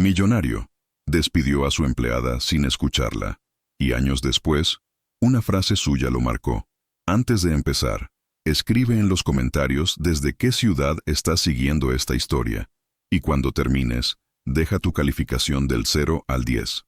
Millonario. Despidió a su empleada sin escucharla. Y años después, una frase suya lo marcó. Antes de empezar, escribe en los comentarios desde qué ciudad estás siguiendo esta historia. Y cuando termines, deja tu calificación del 0 al 10.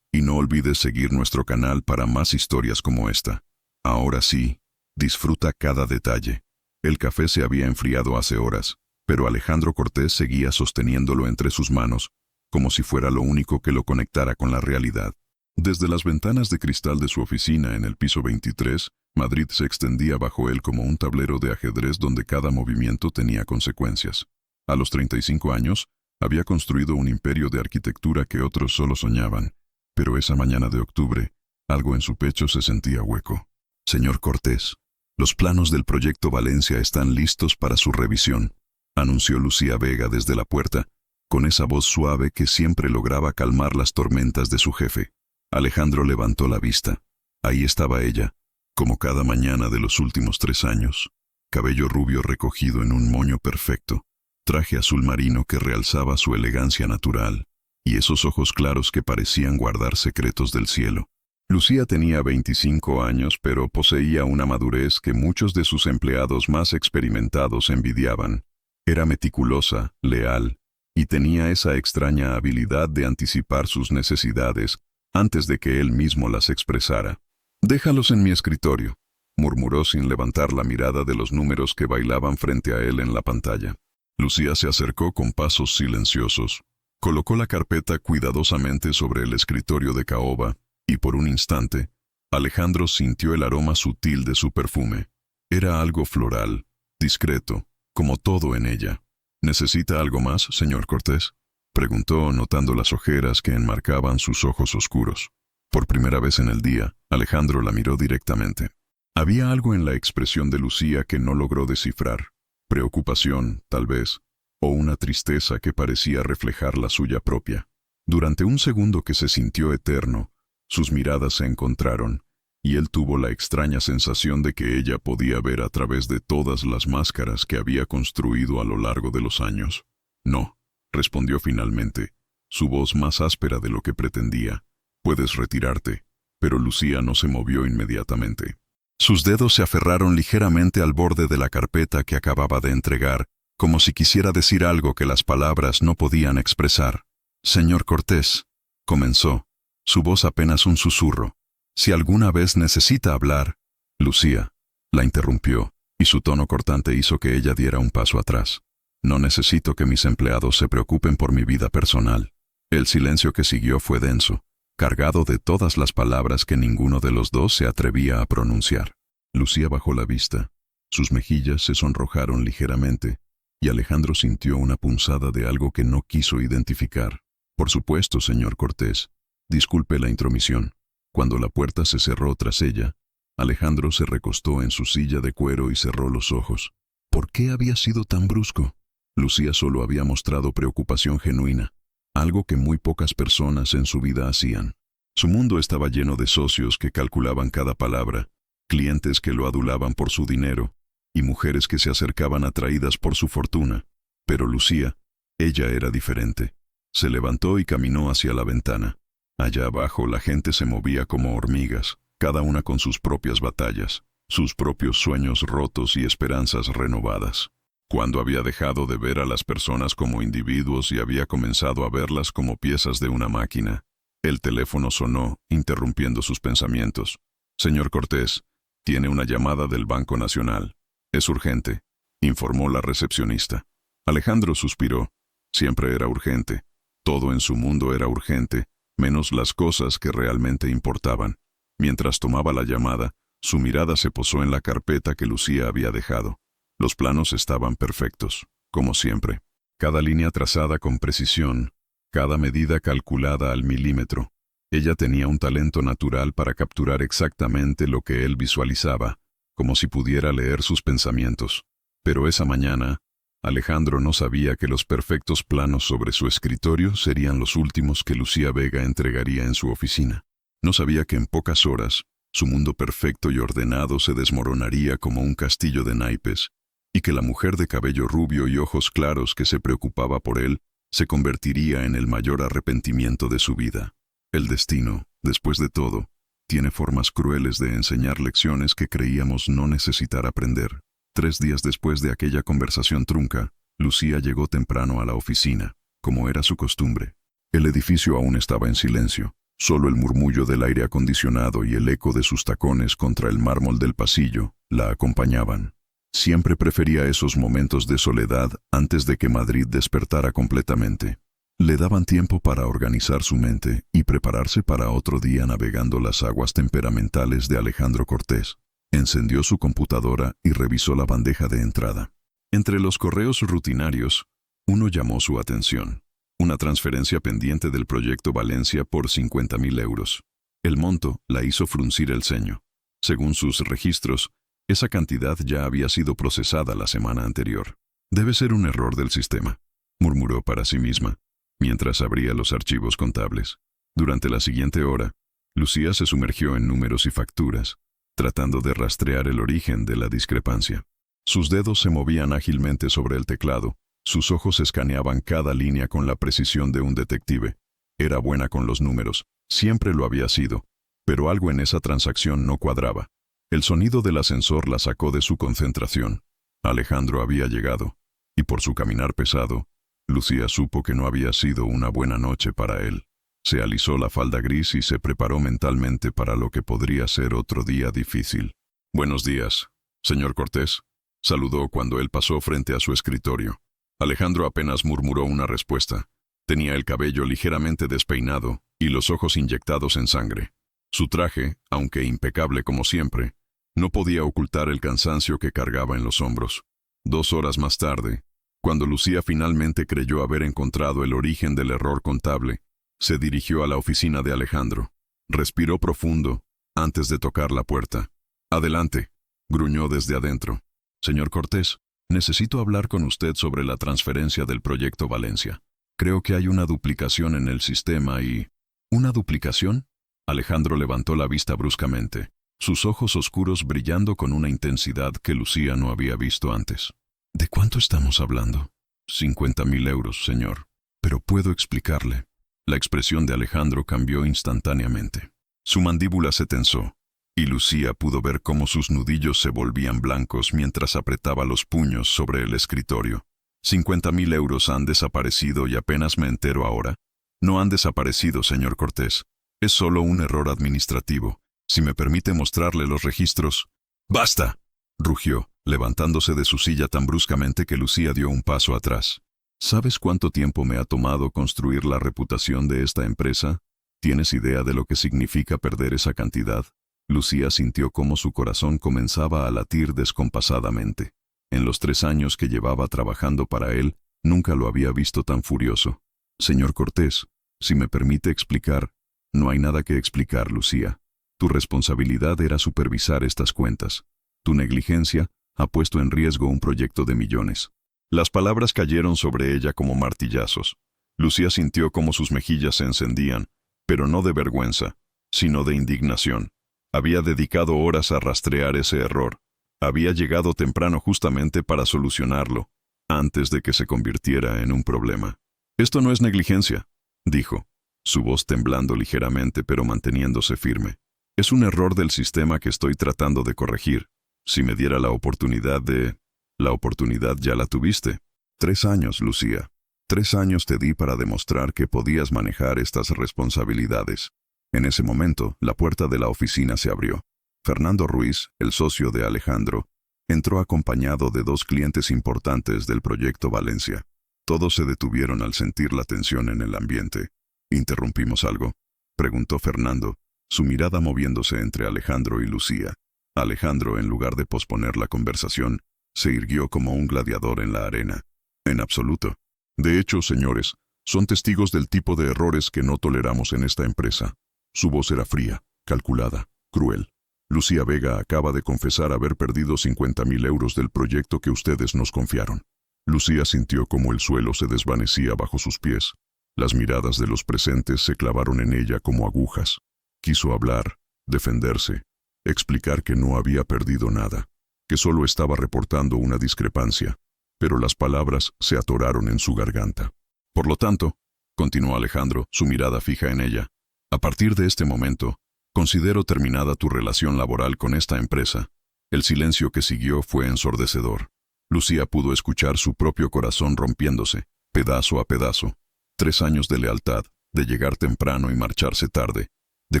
Y no olvides seguir nuestro canal para más historias como esta. Ahora sí, disfruta cada detalle. El café se había enfriado hace horas, pero Alejandro Cortés seguía sosteniéndolo entre sus manos, como si fuera lo único que lo conectara con la realidad. Desde las ventanas de cristal de su oficina en el piso 23, Madrid se extendía bajo él como un tablero de ajedrez donde cada movimiento tenía consecuencias. A los 35 años, había construido un imperio de arquitectura que otros solo soñaban, pero esa mañana de octubre, algo en su pecho se sentía hueco. Señor Cortés, los planos del proyecto Valencia están listos para su revisión, anunció Lucía Vega desde la puerta, con esa voz suave que siempre lograba calmar las tormentas de su jefe. Alejandro levantó la vista. Ahí estaba ella, como cada mañana de los últimos 3 años. Cabello rubio recogido en un moño perfecto, traje azul marino que realzaba su elegancia natural, y esos ojos claros que parecían guardar secretos del cielo. Lucía tenía 25 años, pero poseía una madurez que muchos de sus empleados más experimentados envidiaban. Era meticulosa, leal, y tenía esa extraña habilidad de anticipar sus necesidades antes de que él mismo las expresara. «Déjalos en mi escritorio», murmuró sin levantar la mirada de los números que bailaban frente a él en la pantalla. Lucía se acercó con pasos silenciosos, colocó la carpeta cuidadosamente sobre el escritorio de caoba, y por un instante, Alejandro sintió el aroma sutil de su perfume. Era algo floral, discreto, como todo en ella. «¿Necesita algo más, señor Cortés?», preguntó, notando las ojeras que enmarcaban sus ojos oscuros. Por primera vez en el día, Alejandro la miró directamente. Había algo en la expresión de Lucía que no logró descifrar. Preocupación, tal vez, o una tristeza que parecía reflejar la suya propia. Durante un segundo que se sintió eterno, sus miradas se encontraron, y él tuvo la extraña sensación de que ella podía ver a través de todas las máscaras que había construido a lo largo de los años. «No», respondió finalmente, su voz más áspera de lo que pretendía. «Puedes retirarte». Pero Lucía no se movió inmediatamente. Sus dedos se aferraron ligeramente al borde de la carpeta que acababa de entregar, como si quisiera decir algo que las palabras no podían expresar. «Señor Cortés», comenzó, su voz apenas un susurro. «Si alguna vez necesita hablar». Lucía la interrumpió, y su tono cortante hizo que ella diera un paso atrás. «No necesito que mis empleados se preocupen por mi vida personal». El silencio que siguió fue denso, cargado de todas las palabras que ninguno de los dos se atrevía a pronunciar. Lucía bajó la vista. Sus mejillas se sonrojaron ligeramente, y Alejandro sintió una punzada de algo que no quiso identificar. «Por supuesto, señor Cortés. Disculpe la intromisión». Cuando la puerta se cerró tras ella, Alejandro se recostó en su silla de cuero y cerró los ojos. ¿Por qué había sido tan brusco? Lucía solo había mostrado preocupación genuina, algo que muy pocas personas en su vida hacían. Su mundo estaba lleno de socios que calculaban cada palabra, clientes que lo adulaban por su dinero, y mujeres que se acercaban atraídas por su fortuna. Pero Lucía, ella era diferente. Se levantó y caminó hacia la ventana. Allá abajo la gente se movía como hormigas, cada una con sus propias batallas, sus propios sueños rotos y esperanzas renovadas. Cuando había dejado de ver a las personas como individuos y había comenzado a verlas como piezas de una máquina, el teléfono sonó, interrumpiendo sus pensamientos. «Señor Cortés, tiene una llamada del Banco Nacional. Es urgente», informó la recepcionista. Alejandro suspiró. Siempre era urgente. Todo en su mundo era urgente, menos las cosas que realmente importaban. Mientras tomaba la llamada, su mirada se posó en la carpeta que Lucía había dejado. Los planos estaban perfectos, como siempre. Cada línea trazada con precisión, cada medida calculada al milímetro. Ella tenía un talento natural para capturar exactamente lo que él visualizaba, como si pudiera leer sus pensamientos. Pero esa mañana, Alejandro no sabía que los perfectos planos sobre su escritorio serían los últimos que Lucía Vega entregaría en su oficina. No sabía que en pocas horas, su mundo perfecto y ordenado se desmoronaría como un castillo de naipes, y que la mujer de cabello rubio y ojos claros que se preocupaba por él se convertiría en el mayor arrepentimiento de su vida. El destino, después de todo, tiene formas crueles de enseñar lecciones que creíamos no necesitar aprender. 3 días después de aquella conversación trunca, Lucía llegó temprano a la oficina, como era su costumbre. El edificio aún estaba en silencio. Solo el murmullo del aire acondicionado y el eco de sus tacones contra el mármol del pasillo la acompañaban. Siempre prefería esos momentos de soledad antes de que Madrid despertara completamente. Le daban tiempo para organizar su mente y prepararse para otro día navegando las aguas temperamentales de Alejandro Cortés. Encendió su computadora y revisó la bandeja de entrada. Entre los correos rutinarios, uno llamó su atención. Una transferencia pendiente del proyecto Valencia por 50.000 euros. El monto la hizo fruncir el ceño. Según sus registros, esa cantidad ya había sido procesada la semana anterior. Debe ser un error del sistema, murmuró para sí misma, mientras abría los archivos contables. Durante la siguiente hora, Lucía se sumergió en números y facturas, tratando de rastrear el origen de la discrepancia. Sus dedos se movían ágilmente sobre el teclado. Sus ojos escaneaban cada línea con la precisión de un detective. Era buena con los números, siempre lo había sido, pero algo en esa transacción no cuadraba. El sonido del ascensor la sacó de su concentración. Alejandro había llegado, y por su caminar pesado, Lucía supo que no había sido una buena noche para él. Se alisó la falda gris y se preparó mentalmente para lo que podría ser otro día difícil. «Buenos días, señor Cortés», saludó cuando él pasó frente a su escritorio. Alejandro apenas murmuró una respuesta. Tenía el cabello ligeramente despeinado y los ojos inyectados en sangre. Su traje, aunque impecable como siempre, no podía ocultar el cansancio que cargaba en los hombros. 2 horas más tarde, cuando Lucía finalmente creyó haber encontrado el origen del error contable, se dirigió a la oficina de Alejandro. Respiró profundo antes de tocar la puerta. «Adelante», gruñó desde adentro. «Señor Cortés, necesito hablar con usted sobre la transferencia del proyecto Valencia. Creo que hay una duplicación en el sistema y...» «¿Una duplicación?». Alejandro levantó la vista bruscamente, sus ojos oscuros brillando con una intensidad que Lucía no había visto antes. «¿De cuánto estamos hablando?». «50.000 euros, señor. Pero puedo explicarle». La expresión de Alejandro cambió instantáneamente. Su mandíbula se tensó, y Lucía pudo ver cómo sus nudillos se volvían blancos mientras apretaba los puños sobre el escritorio. «50.000 euros han desaparecido y apenas me entero ahora». «No han desaparecido, señor Cortés. Es solo un error administrativo. Si me permite mostrarle los registros». «¡Basta!», rugió, levantándose de su silla tan bruscamente que Lucía dio un paso atrás. «¿Sabes cuánto tiempo me ha tomado construir la reputación de esta empresa? ¿Tienes idea de lo que significa perder esa cantidad?». Lucía sintió cómo su corazón comenzaba a latir descompasadamente. En los 3 años que llevaba trabajando para él, nunca lo había visto tan furioso. «Señor Cortés, si me permite explicar». «No hay nada que explicar, Lucía. Tu responsabilidad era supervisar estas cuentas. Tu negligencia ha puesto en riesgo un proyecto de millones». Las palabras cayeron sobre ella como martillazos. Lucía sintió cómo sus mejillas se encendían, pero no de vergüenza, sino de indignación. Había dedicado horas a rastrear ese error. Había llegado temprano justamente para solucionarlo, antes de que se convirtiera en un problema. «Esto no es negligencia», dijo, su voz temblando ligeramente pero manteniéndose firme. «Es un error del sistema que estoy tratando de corregir. Si me diera la oportunidad de...». «La oportunidad ya la tuviste. 3 años, Lucía. 3 años te di para demostrar que podías manejar estas responsabilidades». En ese momento, la puerta de la oficina se abrió. Fernando Ruiz, el socio de Alejandro, entró acompañado de 2 clientes importantes del proyecto Valencia. Todos se detuvieron al sentir la tensión en el ambiente. «¿Interrumpimos algo?», preguntó Fernando, su mirada moviéndose entre Alejandro y Lucía. Alejandro, en lugar de posponer la conversación, se irguió como un gladiador en la arena. «En absoluto. De hecho, señores, son testigos del tipo de errores que no toleramos en esta empresa». Su voz era fría, calculada, cruel. «Lucía Vega acaba de confesar haber perdido 50.000 euros del proyecto que ustedes nos confiaron». Lucía sintió como el suelo se desvanecía bajo sus pies. Las miradas de los presentes se clavaron en ella como agujas. Quiso hablar, defenderse, explicar que no había perdido nada, que solo estaba reportando una discrepancia, pero las palabras se atoraron en su garganta. Por lo tanto, continuó Alejandro, su mirada fija en ella, a partir de este momento, considero terminada tu relación laboral con esta empresa. El silencio que siguió fue ensordecedor. Lucía pudo escuchar su propio corazón rompiéndose, pedazo a pedazo. 3 años de lealtad, de llegar temprano y marcharse tarde, de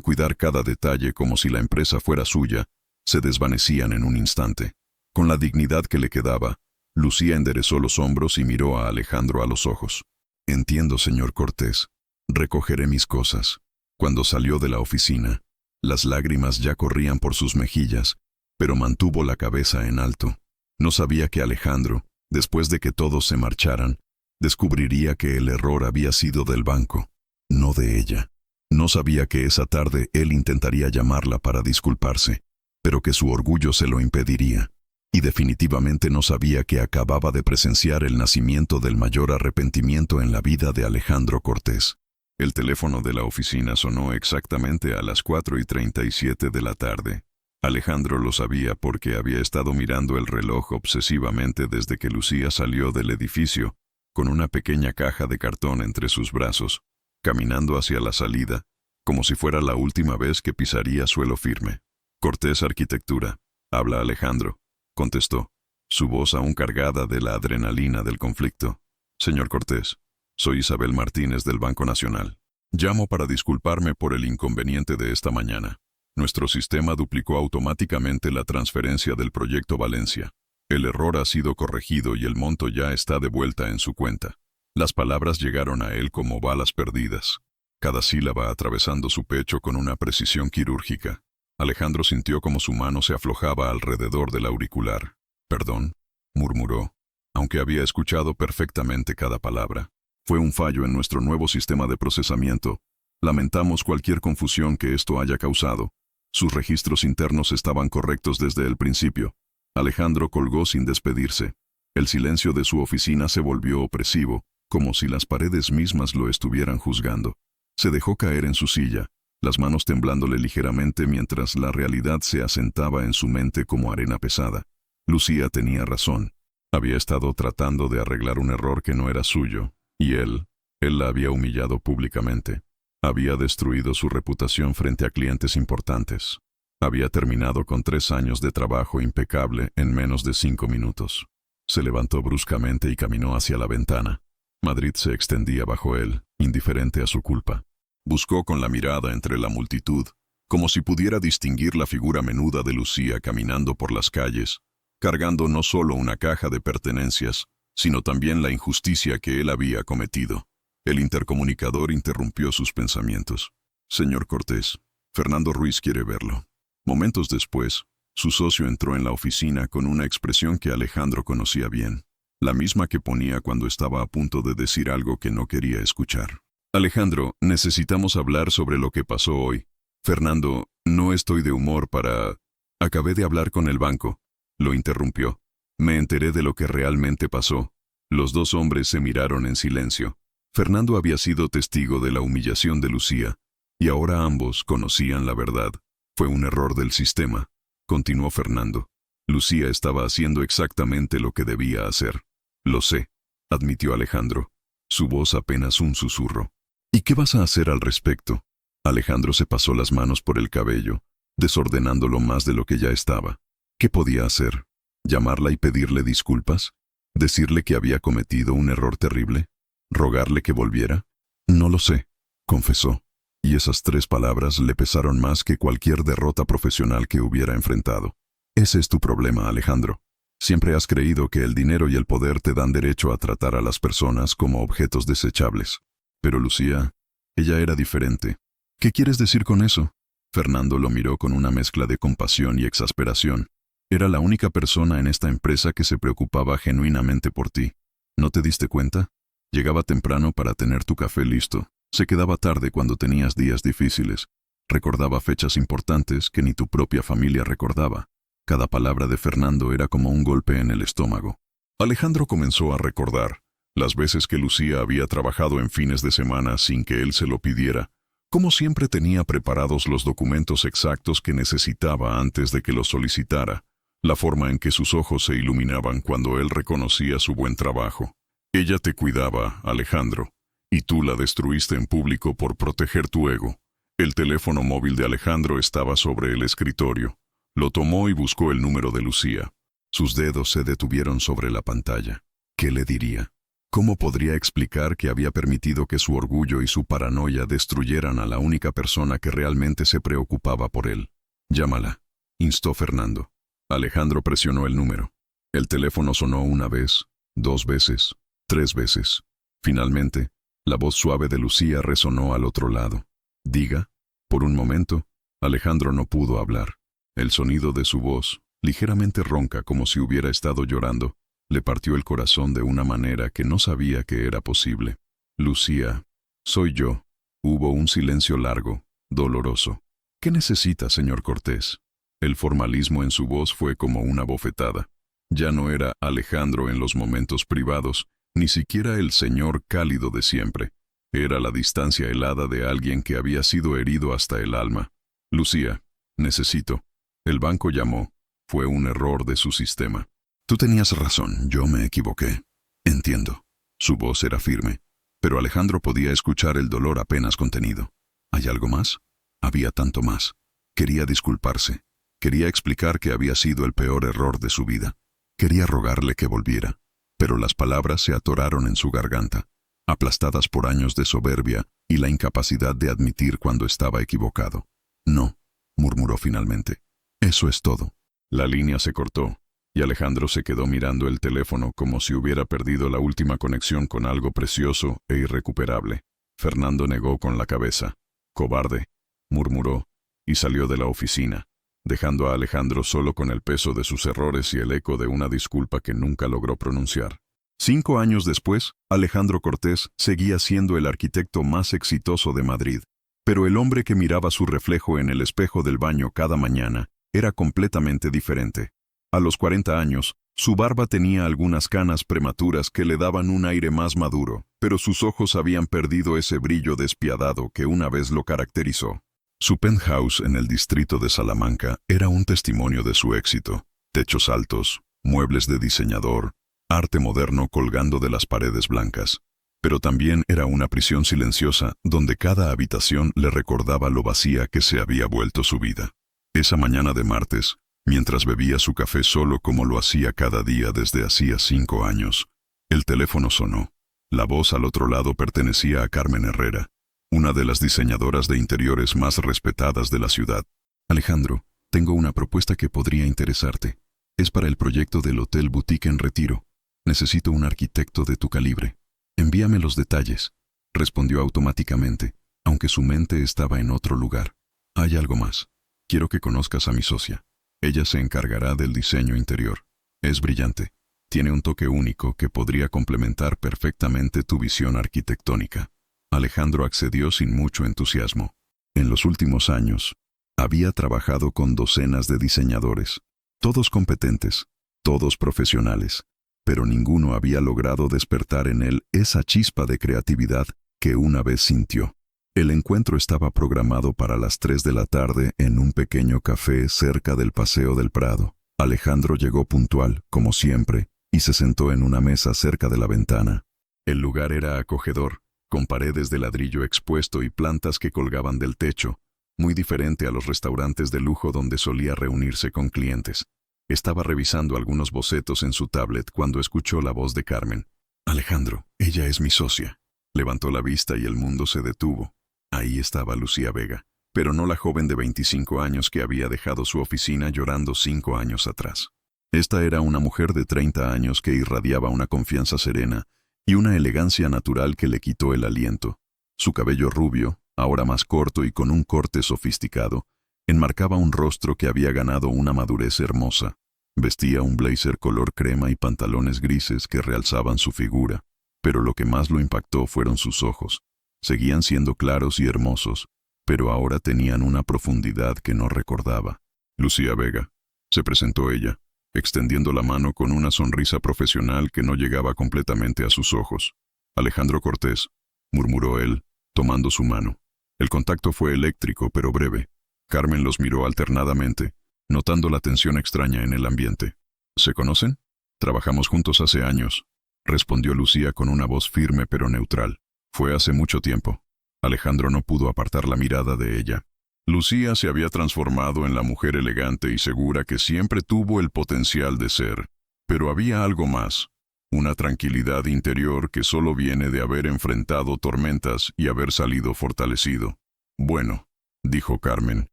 cuidar cada detalle como si la empresa fuera suya, se desvanecían en un instante. Con la dignidad que le quedaba, Lucía enderezó los hombros y miró a Alejandro a los ojos. Entiendo, señor Cortés. Recogeré mis cosas. Cuando salió de la oficina, las lágrimas ya corrían por sus mejillas, pero mantuvo la cabeza en alto. No sabía que Alejandro, después de que todos se marcharan, descubriría que el error había sido del banco, no de ella. No sabía que esa tarde él intentaría llamarla para disculparse, pero que su orgullo se lo impediría. Y definitivamente no sabía que acababa de presenciar el nacimiento del mayor arrepentimiento en la vida de Alejandro Cortés. El teléfono de la oficina sonó exactamente a las 4:37 de la tarde. Alejandro lo sabía porque había estado mirando el reloj obsesivamente desde que Lucía salió del edificio, con una pequeña caja de cartón entre sus brazos, caminando hacia la salida, como si fuera la última vez que pisaría suelo firme. Cortés Arquitectura. Habla Alejandro, contestó, su voz aún cargada de la adrenalina del conflicto. Señor Cortés, soy Isabel Martínez del Banco Nacional. Llamo para disculparme por el inconveniente de esta mañana. Nuestro sistema duplicó automáticamente la transferencia del proyecto Valencia. El error ha sido corregido y el monto ya está de vuelta en su cuenta. Las palabras llegaron a él como balas perdidas, cada sílaba atravesando su pecho con una precisión quirúrgica. Alejandro sintió como su mano se aflojaba alrededor del auricular. «Perdón», murmuró, aunque había escuchado perfectamente cada palabra. «Fue un fallo en nuestro nuevo sistema de procesamiento. Lamentamos cualquier confusión que esto haya causado. Sus registros internos estaban correctos desde el principio». Alejandro colgó sin despedirse. El silencio de su oficina se volvió opresivo, como si las paredes mismas lo estuvieran juzgando. Se dejó caer en su silla, las manos temblándole ligeramente mientras la realidad se asentaba en su mente como arena pesada. Lucía tenía razón. Había estado tratando de arreglar un error que no era suyo, y él la había humillado públicamente. Había destruido su reputación frente a clientes importantes. Había terminado con 3 años de trabajo impecable en menos de 5 minutos. Se levantó bruscamente y caminó hacia la ventana. Madrid se extendía bajo él, indiferente a su culpa. Buscó con la mirada entre la multitud, como si pudiera distinguir la figura menuda de Lucía caminando por las calles, cargando no solo una caja de pertenencias, sino también la injusticia que él había cometido. El intercomunicador interrumpió sus pensamientos. «Señor Cortés, Fernando Ruiz quiere verlo». Momentos después, su socio entró en la oficina con una expresión que Alejandro conocía bien, la misma que ponía cuando estaba a punto de decir algo que no quería escuchar. «Alejandro, necesitamos hablar sobre lo que pasó hoy. Fernando, no estoy de humor para...». «Acabé de hablar con el banco», lo interrumpió. «Me enteré de lo que realmente pasó». Los dos hombres se miraron en silencio. Fernando había sido testigo de la humillación de Lucía, y ahora ambos conocían la verdad. «Fue un error del sistema», continuó Fernando. «Lucía estaba haciendo exactamente lo que debía hacer». «Lo sé», admitió Alejandro, su voz apenas un susurro. «¿Y qué vas a hacer al respecto?» Alejandro se pasó las manos por el cabello, desordenándolo más de lo que ya estaba. ¿Qué podía hacer? ¿Llamarla y pedirle disculpas? ¿Decirle que había cometido un error terrible? ¿Rogarle que volviera? «No lo sé», confesó, y esas 3 palabras le pesaron más que cualquier derrota profesional que hubiera enfrentado. «Ese es tu problema, Alejandro. Siempre has creído que el dinero y el poder te dan derecho a tratar a las personas como objetos desechables. Pero Lucía, ella era diferente». «¿Qué quieres decir con eso?» Fernando lo miró con una mezcla de compasión y exasperación. «Era la única persona en esta empresa que se preocupaba genuinamente por ti. ¿No te diste cuenta? Llegaba temprano para tener tu café listo. Se quedaba tarde cuando tenías días difíciles. Recordaba fechas importantes que ni tu propia familia recordaba». Cada palabra de Fernando era como un golpe en el estómago. Alejandro comenzó a recordar las veces que Lucía había trabajado en fines de semana sin que él se lo pidiera, cómo siempre tenía preparados los documentos exactos que necesitaba antes de que los solicitara, la forma en que sus ojos se iluminaban cuando él reconocía su buen trabajo. «Ella te cuidaba, Alejandro», Y tú la destruiste en público por proteger tu ego. El teléfono móvil de Alejandro estaba sobre el escritorio. Lo tomó y buscó el número de Lucía. Sus dedos se detuvieron sobre la pantalla. ¿Qué le diría? ¿Cómo podría explicar que había permitido que su orgullo y su paranoia destruyeran a la única persona que realmente se preocupaba por él? Llámala, instó Fernando. Alejandro presionó el número. El teléfono sonó una vez, 2 veces, 3 veces. Finalmente, la voz suave de Lucía resonó al otro lado. Diga. Por un momento, Alejandro no pudo hablar. El sonido de su voz, ligeramente ronca como si hubiera estado llorando, le partió el corazón de una manera que no sabía que era posible. Lucía, soy yo. Hubo un silencio largo, doloroso. ¿Qué necesita, señor Cortés? El formalismo en su voz fue como una bofetada. Ya no era Alejandro en los momentos privados, ni siquiera el señor cálido de siempre. Era la distancia helada de alguien que había sido herido hasta el alma. Lucía, necesito. El banco llamó. Fue un error de su sistema. Tú tenías razón, yo me equivoqué. Entiendo. Su voz era firme, pero Alejandro podía escuchar el dolor apenas contenido. ¿Hay algo más? Había tanto más. Quería disculparse. Quería explicar que había sido el peor error de su vida. Quería rogarle que volviera, pero las palabras se atoraron en su garganta, aplastadas por años de soberbia y la incapacidad de admitir cuando estaba equivocado. No, murmuró finalmente. Eso es todo. La línea se cortó, y Alejandro se quedó mirando el teléfono como si hubiera perdido la última conexión con algo precioso e irrecuperable. Fernando negó con la cabeza. Cobarde, murmuró, y salió de la oficina, dejando a Alejandro solo con el peso de sus errores y el eco de una disculpa que nunca logró pronunciar. 5 años después, Alejandro Cortés seguía siendo el arquitecto más exitoso de Madrid, pero el hombre que miraba su reflejo en el espejo del baño cada mañana era completamente diferente. A los 40 años, su barba tenía algunas canas prematuras que le daban un aire más maduro, pero sus ojos habían perdido ese brillo despiadado que una vez lo caracterizó. Su penthouse en el distrito de Salamanca era un testimonio de su éxito. Techos altos, muebles de diseñador, arte moderno colgando de las paredes blancas. Pero también era una prisión silenciosa donde cada habitación le recordaba lo vacía que se había vuelto su vida. Esa mañana de martes, mientras bebía su café solo como lo hacía cada día desde hacía 5 años, el teléfono sonó. La voz al otro lado pertenecía a Carmen Herrera, una de las diseñadoras de interiores más respetadas de la ciudad. Alejandro, tengo una propuesta que podría interesarte. Es para el proyecto del Hotel Boutique en Retiro. Necesito un arquitecto de tu calibre. Envíame los detalles, respondió automáticamente, aunque su mente estaba en otro lugar. Hay algo más. Quiero que conozcas a mi socia. Ella se encargará del diseño interior. Es brillante. Tiene un toque único que podría complementar perfectamente tu visión arquitectónica. Alejandro accedió sin mucho entusiasmo. En los últimos años, había trabajado con docenas de diseñadores, todos competentes, todos profesionales, pero ninguno había logrado despertar en él esa chispa de creatividad que una vez sintió. El encuentro estaba programado para las 3 de la tarde en un pequeño café cerca del Paseo del Prado. Alejandro llegó puntual, como siempre, y se sentó en una mesa cerca de la ventana. El lugar era acogedor, con paredes de ladrillo expuesto y plantas que colgaban del techo, muy diferente a los restaurantes de lujo donde solía reunirse con clientes. Estaba revisando algunos bocetos en su tablet cuando escuchó la voz de Carmen. Alejandro, ella es mi socia. Levantó la vista y el mundo se detuvo. Ahí estaba Lucía Vega, pero no la joven de 25 años que había dejado su oficina llorando 5 años atrás. Esta era una mujer de 30 años que irradiaba una confianza serena y una elegancia natural que le quitó el aliento. Su cabello rubio, ahora más corto y con un corte sofisticado, enmarcaba un rostro que había ganado una madurez hermosa. Vestía un blazer color crema y pantalones grises que realzaban su figura, pero lo que más lo impactó fueron sus ojos. Seguían siendo claros y hermosos, pero ahora tenían una profundidad que no recordaba. Lucía Vega, se presentó ella, extendiendo la mano con una sonrisa profesional que no llegaba completamente a sus ojos. Alejandro Cortés, murmuró él, tomando su mano. El contacto fue eléctrico pero breve. Carmen los miró alternadamente, notando la tensión extraña en el ambiente. ¿Se conocen? Trabajamos juntos hace años, respondió Lucía con una voz firme pero neutral. Fue hace mucho tiempo. Alejandro no pudo apartar la mirada de ella. Lucía se había transformado en la mujer elegante y segura que siempre tuvo el potencial de ser. Pero había algo más. Una tranquilidad interior que solo viene de haber enfrentado tormentas y haber salido fortalecido. Bueno, dijo Carmen,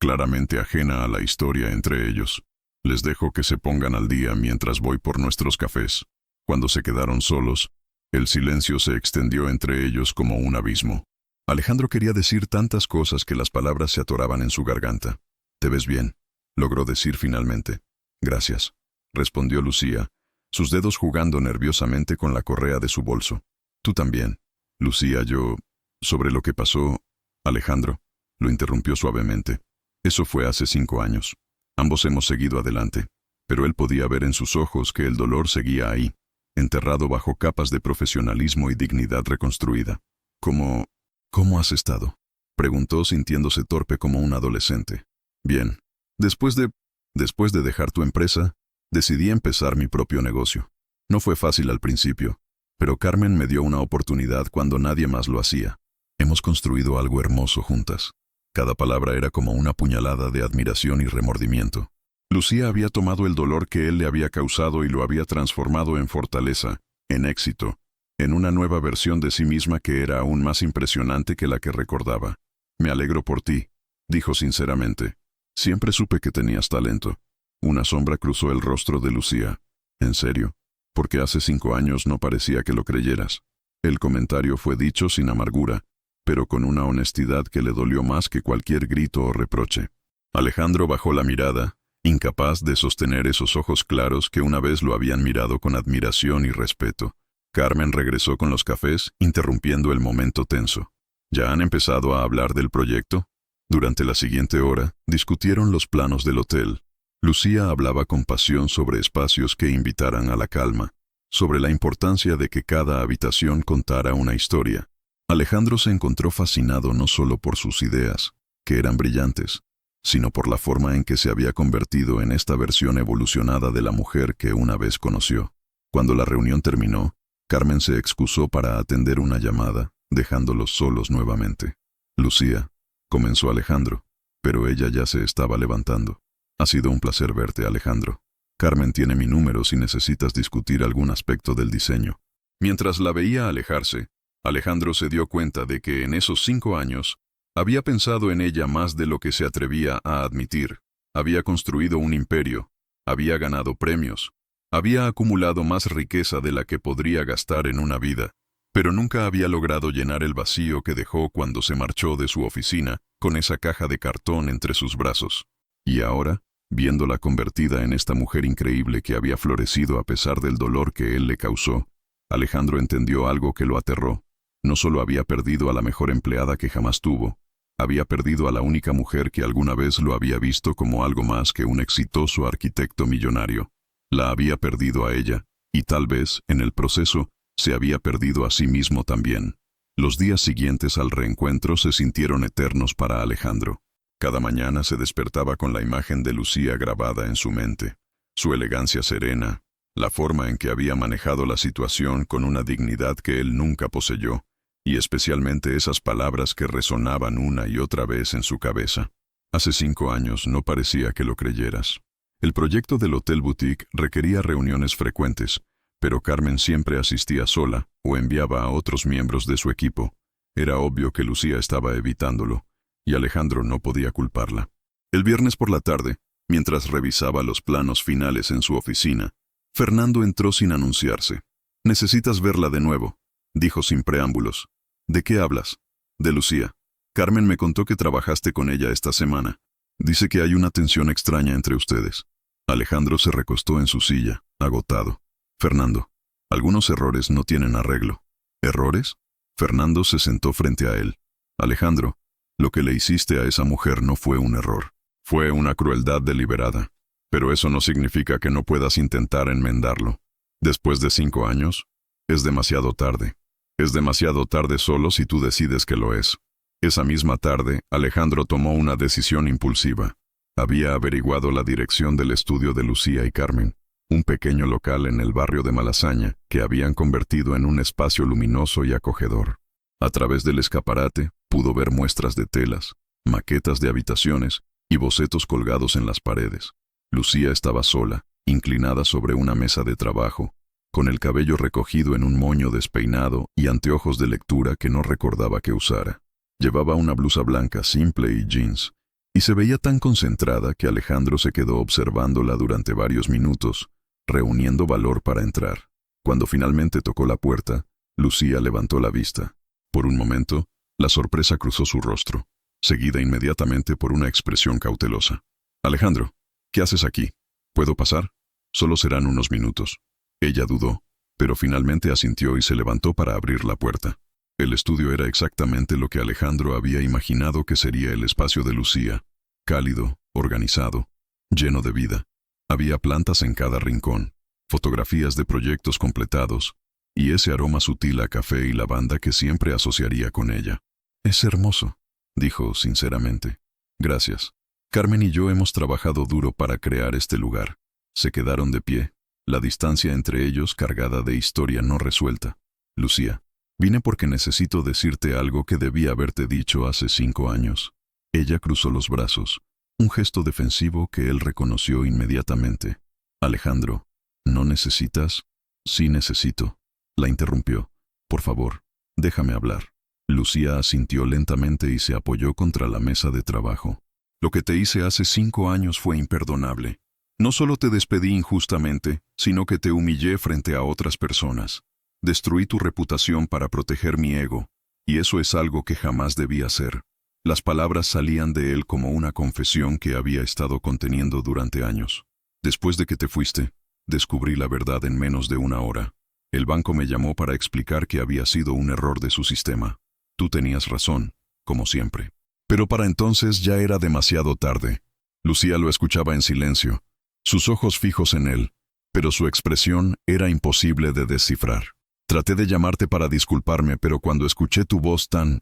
claramente ajena a la historia entre ellos. Les dejo que se pongan al día mientras voy por nuestros cafés. Cuando se quedaron solos, el silencio se extendió entre ellos como un abismo. Alejandro quería decir tantas cosas que las palabras se atoraban en su garganta. «Te ves bien», logró decir finalmente. «Gracias», respondió Lucía, sus dedos jugando nerviosamente con la correa de su bolso. «Tú también». «Lucía, yo... sobre lo que pasó...» «Alejandro», lo interrumpió suavemente. «Eso fue hace 5 años. Ambos hemos seguido adelante». Pero él podía ver en sus ojos que el dolor seguía ahí, enterrado bajo capas de profesionalismo y dignidad reconstruida. ¿Cómo has estado?», preguntó sintiéndose torpe como un adolescente. «Bien. Después de dejar tu empresa, decidí empezar mi propio negocio. No fue fácil al principio, pero Carmen me dio una oportunidad cuando nadie más lo hacía. Hemos construido algo hermoso juntas». Cada palabra era como una puñalada de admiración y remordimiento. Lucía había tomado el dolor que él le había causado y lo había transformado en fortaleza, en éxito, en una nueva versión de sí misma que era aún más impresionante que la que recordaba. «Me alegro por ti», dijo sinceramente. «Siempre supe que tenías talento». Una sombra cruzó el rostro de Lucía. «¿En serio? Porque hace 5 años no parecía que lo creyeras». El comentario fue dicho sin amargura, pero con una honestidad que le dolió más que cualquier grito o reproche. Alejandro bajó la mirada, incapaz de sostener esos ojos claros que una vez lo habían mirado con admiración y respeto. Carmen regresó con los cafés, interrumpiendo el momento tenso. «¿Ya han empezado a hablar del proyecto?». Durante la siguiente hora, discutieron los planos del hotel. Lucía hablaba con pasión sobre espacios que invitaran a la calma, sobre la importancia de que cada habitación contara una historia. Alejandro se encontró fascinado no solo por sus ideas, que eran brillantes, sino por la forma en que se había convertido en esta versión evolucionada de la mujer que una vez conoció. Cuando la reunión terminó, Carmen se excusó para atender una llamada, dejándolos solos nuevamente. «Lucía», comenzó Alejandro, pero ella ya se estaba levantando. «Ha sido un placer verte, Alejandro. Carmen tiene mi número si necesitas discutir algún aspecto del diseño». Mientras la veía alejarse, Alejandro se dio cuenta de que en esos 5 años había pensado en ella más de lo que se atrevía a admitir. Había construido un imperio, había ganado premios, había acumulado más riqueza de la que podría gastar en una vida, pero nunca había logrado llenar el vacío que dejó cuando se marchó de su oficina con esa caja de cartón entre sus brazos. Y ahora, viéndola convertida en esta mujer increíble que había florecido a pesar del dolor que él le causó, Alejandro entendió algo que lo aterró. No solo había perdido a la mejor empleada que jamás tuvo, había perdido a la única mujer que alguna vez lo había visto como algo más que un exitoso arquitecto millonario. La había perdido a ella, y tal vez, en el proceso, se había perdido a sí mismo también. Los días siguientes al reencuentro se sintieron eternos para Alejandro. Cada mañana se despertaba con la imagen de Lucía grabada en su mente. Su elegancia serena, la forma en que había manejado la situación con una dignidad que él nunca poseyó, y especialmente esas palabras que resonaban una y otra vez en su cabeza. Hace 5 años no parecía que lo creyeras. El proyecto del Hotel Boutique requería reuniones frecuentes, pero Carmen siempre asistía sola o enviaba a otros miembros de su equipo. Era obvio que Lucía estaba evitándolo, y Alejandro no podía culparla. El viernes por la tarde, mientras revisaba los planos finales en su oficina, Fernando entró sin anunciarse. «Necesitas verla de nuevo», dijo sin preámbulos. «¿De qué hablas?» «De Lucía. Carmen me contó que trabajaste con ella esta semana. Dice que hay una tensión extraña entre ustedes». Alejandro se recostó en su silla, agotado. «Fernando, algunos errores no tienen arreglo». «¿Errores?». Fernando se sentó frente a él. «Alejandro, lo que le hiciste a esa mujer no fue un error. Fue una crueldad deliberada. Pero eso no significa que no puedas intentar enmendarlo. Después de 5 años, es demasiado tarde. Es demasiado tarde solo si tú decides que lo es». Esa misma tarde, Alejandro tomó una decisión impulsiva. Había averiguado la dirección del estudio de Lucía y Carmen, un pequeño local en el barrio de Malasaña que habían convertido en un espacio luminoso y acogedor. A través del escaparate pudo ver muestras de telas, maquetas de habitaciones y bocetos colgados en las paredes. Lucía estaba sola, inclinada sobre una mesa de trabajo, con el cabello recogido en un moño despeinado y anteojos de lectura que no recordaba que usara. Llevaba una blusa blanca simple y jeans, y se veía tan concentrada que Alejandro se quedó observándola durante varios minutos, reuniendo valor para entrar. Cuando finalmente tocó la puerta, Lucía levantó la vista. Por un momento, la sorpresa cruzó su rostro, seguida inmediatamente por una expresión cautelosa. «Alejandro, ¿qué haces aquí? ¿Puedo pasar? Solo serán unos minutos». Ella dudó, pero finalmente asintió y se levantó para abrir la puerta. El estudio era exactamente lo que Alejandro había imaginado que sería el espacio de Lucía: cálido, organizado, lleno de vida. Había plantas en cada rincón, fotografías de proyectos completados, y ese aroma sutil a café y lavanda que siempre asociaría con ella. «Es hermoso», dijo sinceramente. «Gracias. Carmen y yo hemos trabajado duro para crear este lugar». Se quedaron de pie, la distancia entre ellos cargada de historia no resuelta. «Lucía, vine porque necesito decirte algo que debí haberte dicho hace 5 años». Ella cruzó los brazos, un gesto defensivo que él reconoció inmediatamente. «Alejandro, ¿no necesitas?» «Sí necesito», la interrumpió. «Por favor, déjame hablar». Lucía asintió lentamente y se apoyó contra la mesa de trabajo. «Lo que te hice hace 5 años fue imperdonable. No solo te despedí injustamente, sino que te humillé frente a otras personas. Destruí tu reputación para proteger mi ego, y eso es algo que jamás debí hacer». Las palabras salían de él como una confesión que había estado conteniendo durante años. «Después de que te fuiste, descubrí la verdad en menos de 1 hora. El banco me llamó para explicar que había sido un error de su sistema. Tú tenías razón, como siempre. Pero para entonces ya era demasiado tarde». Lucía lo escuchaba en silencio, sus ojos fijos en él, pero su expresión era imposible de descifrar. «Traté de llamarte para disculparme, pero cuando escuché tu voz tan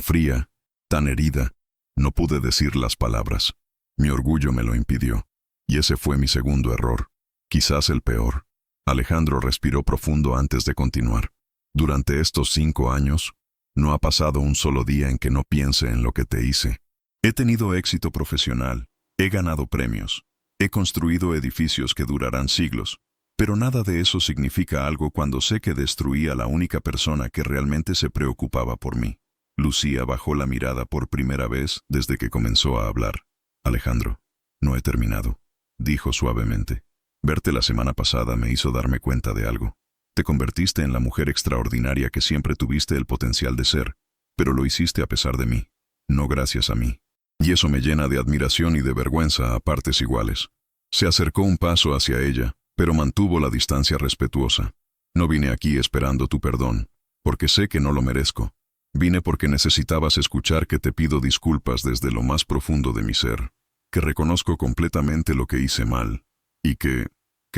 fría, tan herida, no pude decir las palabras. Mi orgullo me lo impidió. Y ese fue mi segundo error, quizás el peor». Alejandro respiró profundo antes de continuar. «Durante estos 5 años, no ha pasado un solo día en que no piense en lo que te hice. He tenido éxito profesional, he ganado premios, he construido edificios que durarán siglos, pero nada de eso significa algo cuando sé que destruí a la única persona que realmente se preocupaba por mí». Lucía bajó la mirada por primera vez desde que comenzó a hablar. «Alejandro, no he terminado», dijo suavemente. «Verte la semana pasada me hizo darme cuenta de algo. Te convertiste en la mujer extraordinaria que siempre tuviste el potencial de ser, pero lo hiciste a pesar de mí, no gracias a mí. Y eso me llena de admiración y de vergüenza a partes iguales». Se acercó un paso hacia ella, pero mantuvo la distancia respetuosa. «No vine aquí esperando tu perdón, porque sé que no lo merezco. Vine porque necesitabas escuchar que te pido disculpas desde lo más profundo de mi ser, que reconozco completamente lo que hice mal, y que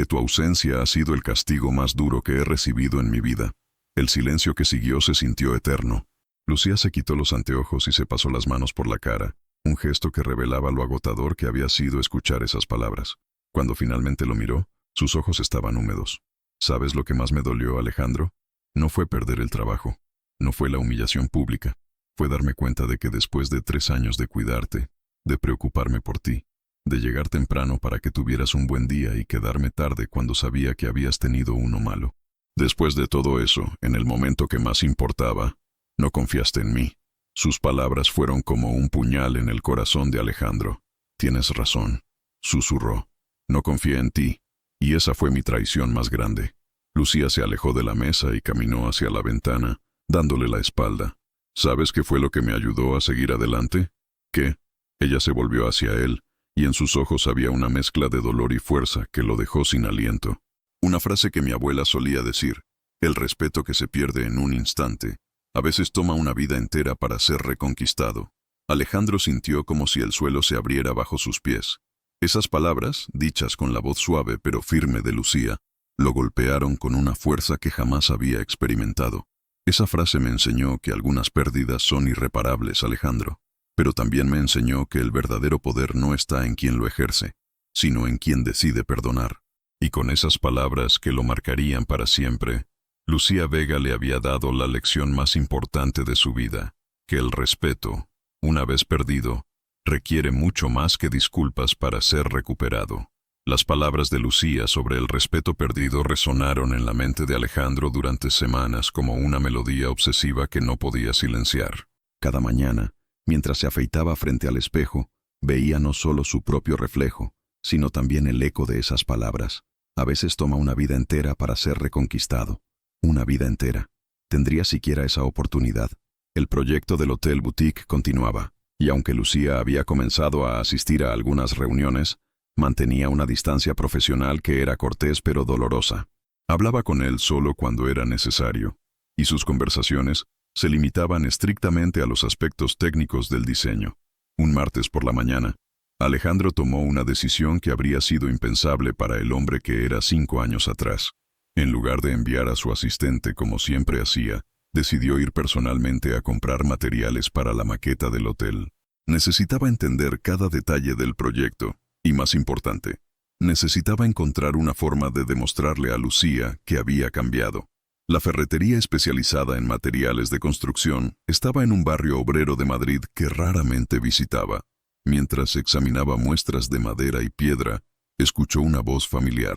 tu ausencia ha sido el castigo más duro que he recibido en mi vida». El silencio que siguió se sintió eterno. Lucía se quitó los anteojos y se pasó las manos por la cara, un gesto que revelaba lo agotador que había sido escuchar esas palabras. Cuando finalmente lo miró, sus ojos estaban húmedos. «¿Sabes lo que más me dolió, Alejandro? No fue perder el trabajo. No fue la humillación pública, fue darme cuenta de que después de 3 años de cuidarte, de preocuparme por ti, de llegar temprano para que tuvieras un buen día y quedarme tarde cuando sabía que habías tenido uno malo. Después de todo eso, en el momento que más importaba, no confiaste en mí». Sus palabras fueron como un puñal en el corazón de Alejandro. «Tienes razón», susurró. «No confié en ti, y esa fue mi traición más grande». Lucía se alejó de la mesa y caminó hacia la ventana, dándole la espalda. «¿Sabes qué fue lo que me ayudó a seguir adelante?» «¿Qué?». Ella se volvió hacia él, y en sus ojos había una mezcla de dolor y fuerza que lo dejó sin aliento. Una frase que mi abuela solía decir: «El respeto que se pierde en un instante, a veces toma una vida entera para ser reconquistado». Alejandro sintió como si el suelo se abriera bajo sus pies. Esas palabras, dichas con la voz suave pero firme de Lucía, lo golpearon con una fuerza que jamás había experimentado. «Esa frase me enseñó que algunas pérdidas son irreparables, Alejandro, pero también me enseñó que el verdadero poder no está en quien lo ejerce, sino en quien decide perdonar». Y con esas palabras que lo marcarían para siempre, Lucía Vega le había dado la lección más importante de su vida, que el respeto, una vez perdido, requiere mucho más que disculpas para ser recuperado. Las palabras de Lucía sobre el respeto perdido resonaron en la mente de Alejandro durante semanas como una melodía obsesiva que no podía silenciar. Cada mañana, mientras se afeitaba frente al espejo, veía no solo su propio reflejo, sino también el eco de esas palabras. A veces toma una vida entera para ser reconquistado. Una vida entera. ¿Tendría siquiera esa oportunidad? El proyecto del Hotel Boutique continuaba, y aunque Lucía había comenzado a asistir a algunas reuniones, mantenía una distancia profesional que era cortés pero dolorosa. Hablaba con él solo cuando era necesario, y sus conversaciones se limitaban estrictamente a los aspectos técnicos del diseño. Un martes por la mañana, Alejandro tomó una decisión que habría sido impensable para el hombre que era 5 años atrás. En lugar de enviar a su asistente como siempre hacía, decidió ir personalmente a comprar materiales para la maqueta del hotel. Necesitaba entender cada detalle del proyecto, y más importante, necesitaba encontrar una forma de demostrarle a Lucía que había cambiado. La ferretería especializada en materiales de construcción estaba en un barrio obrero de Madrid que raramente visitaba. Mientras examinaba muestras de madera y piedra, escuchó una voz familiar.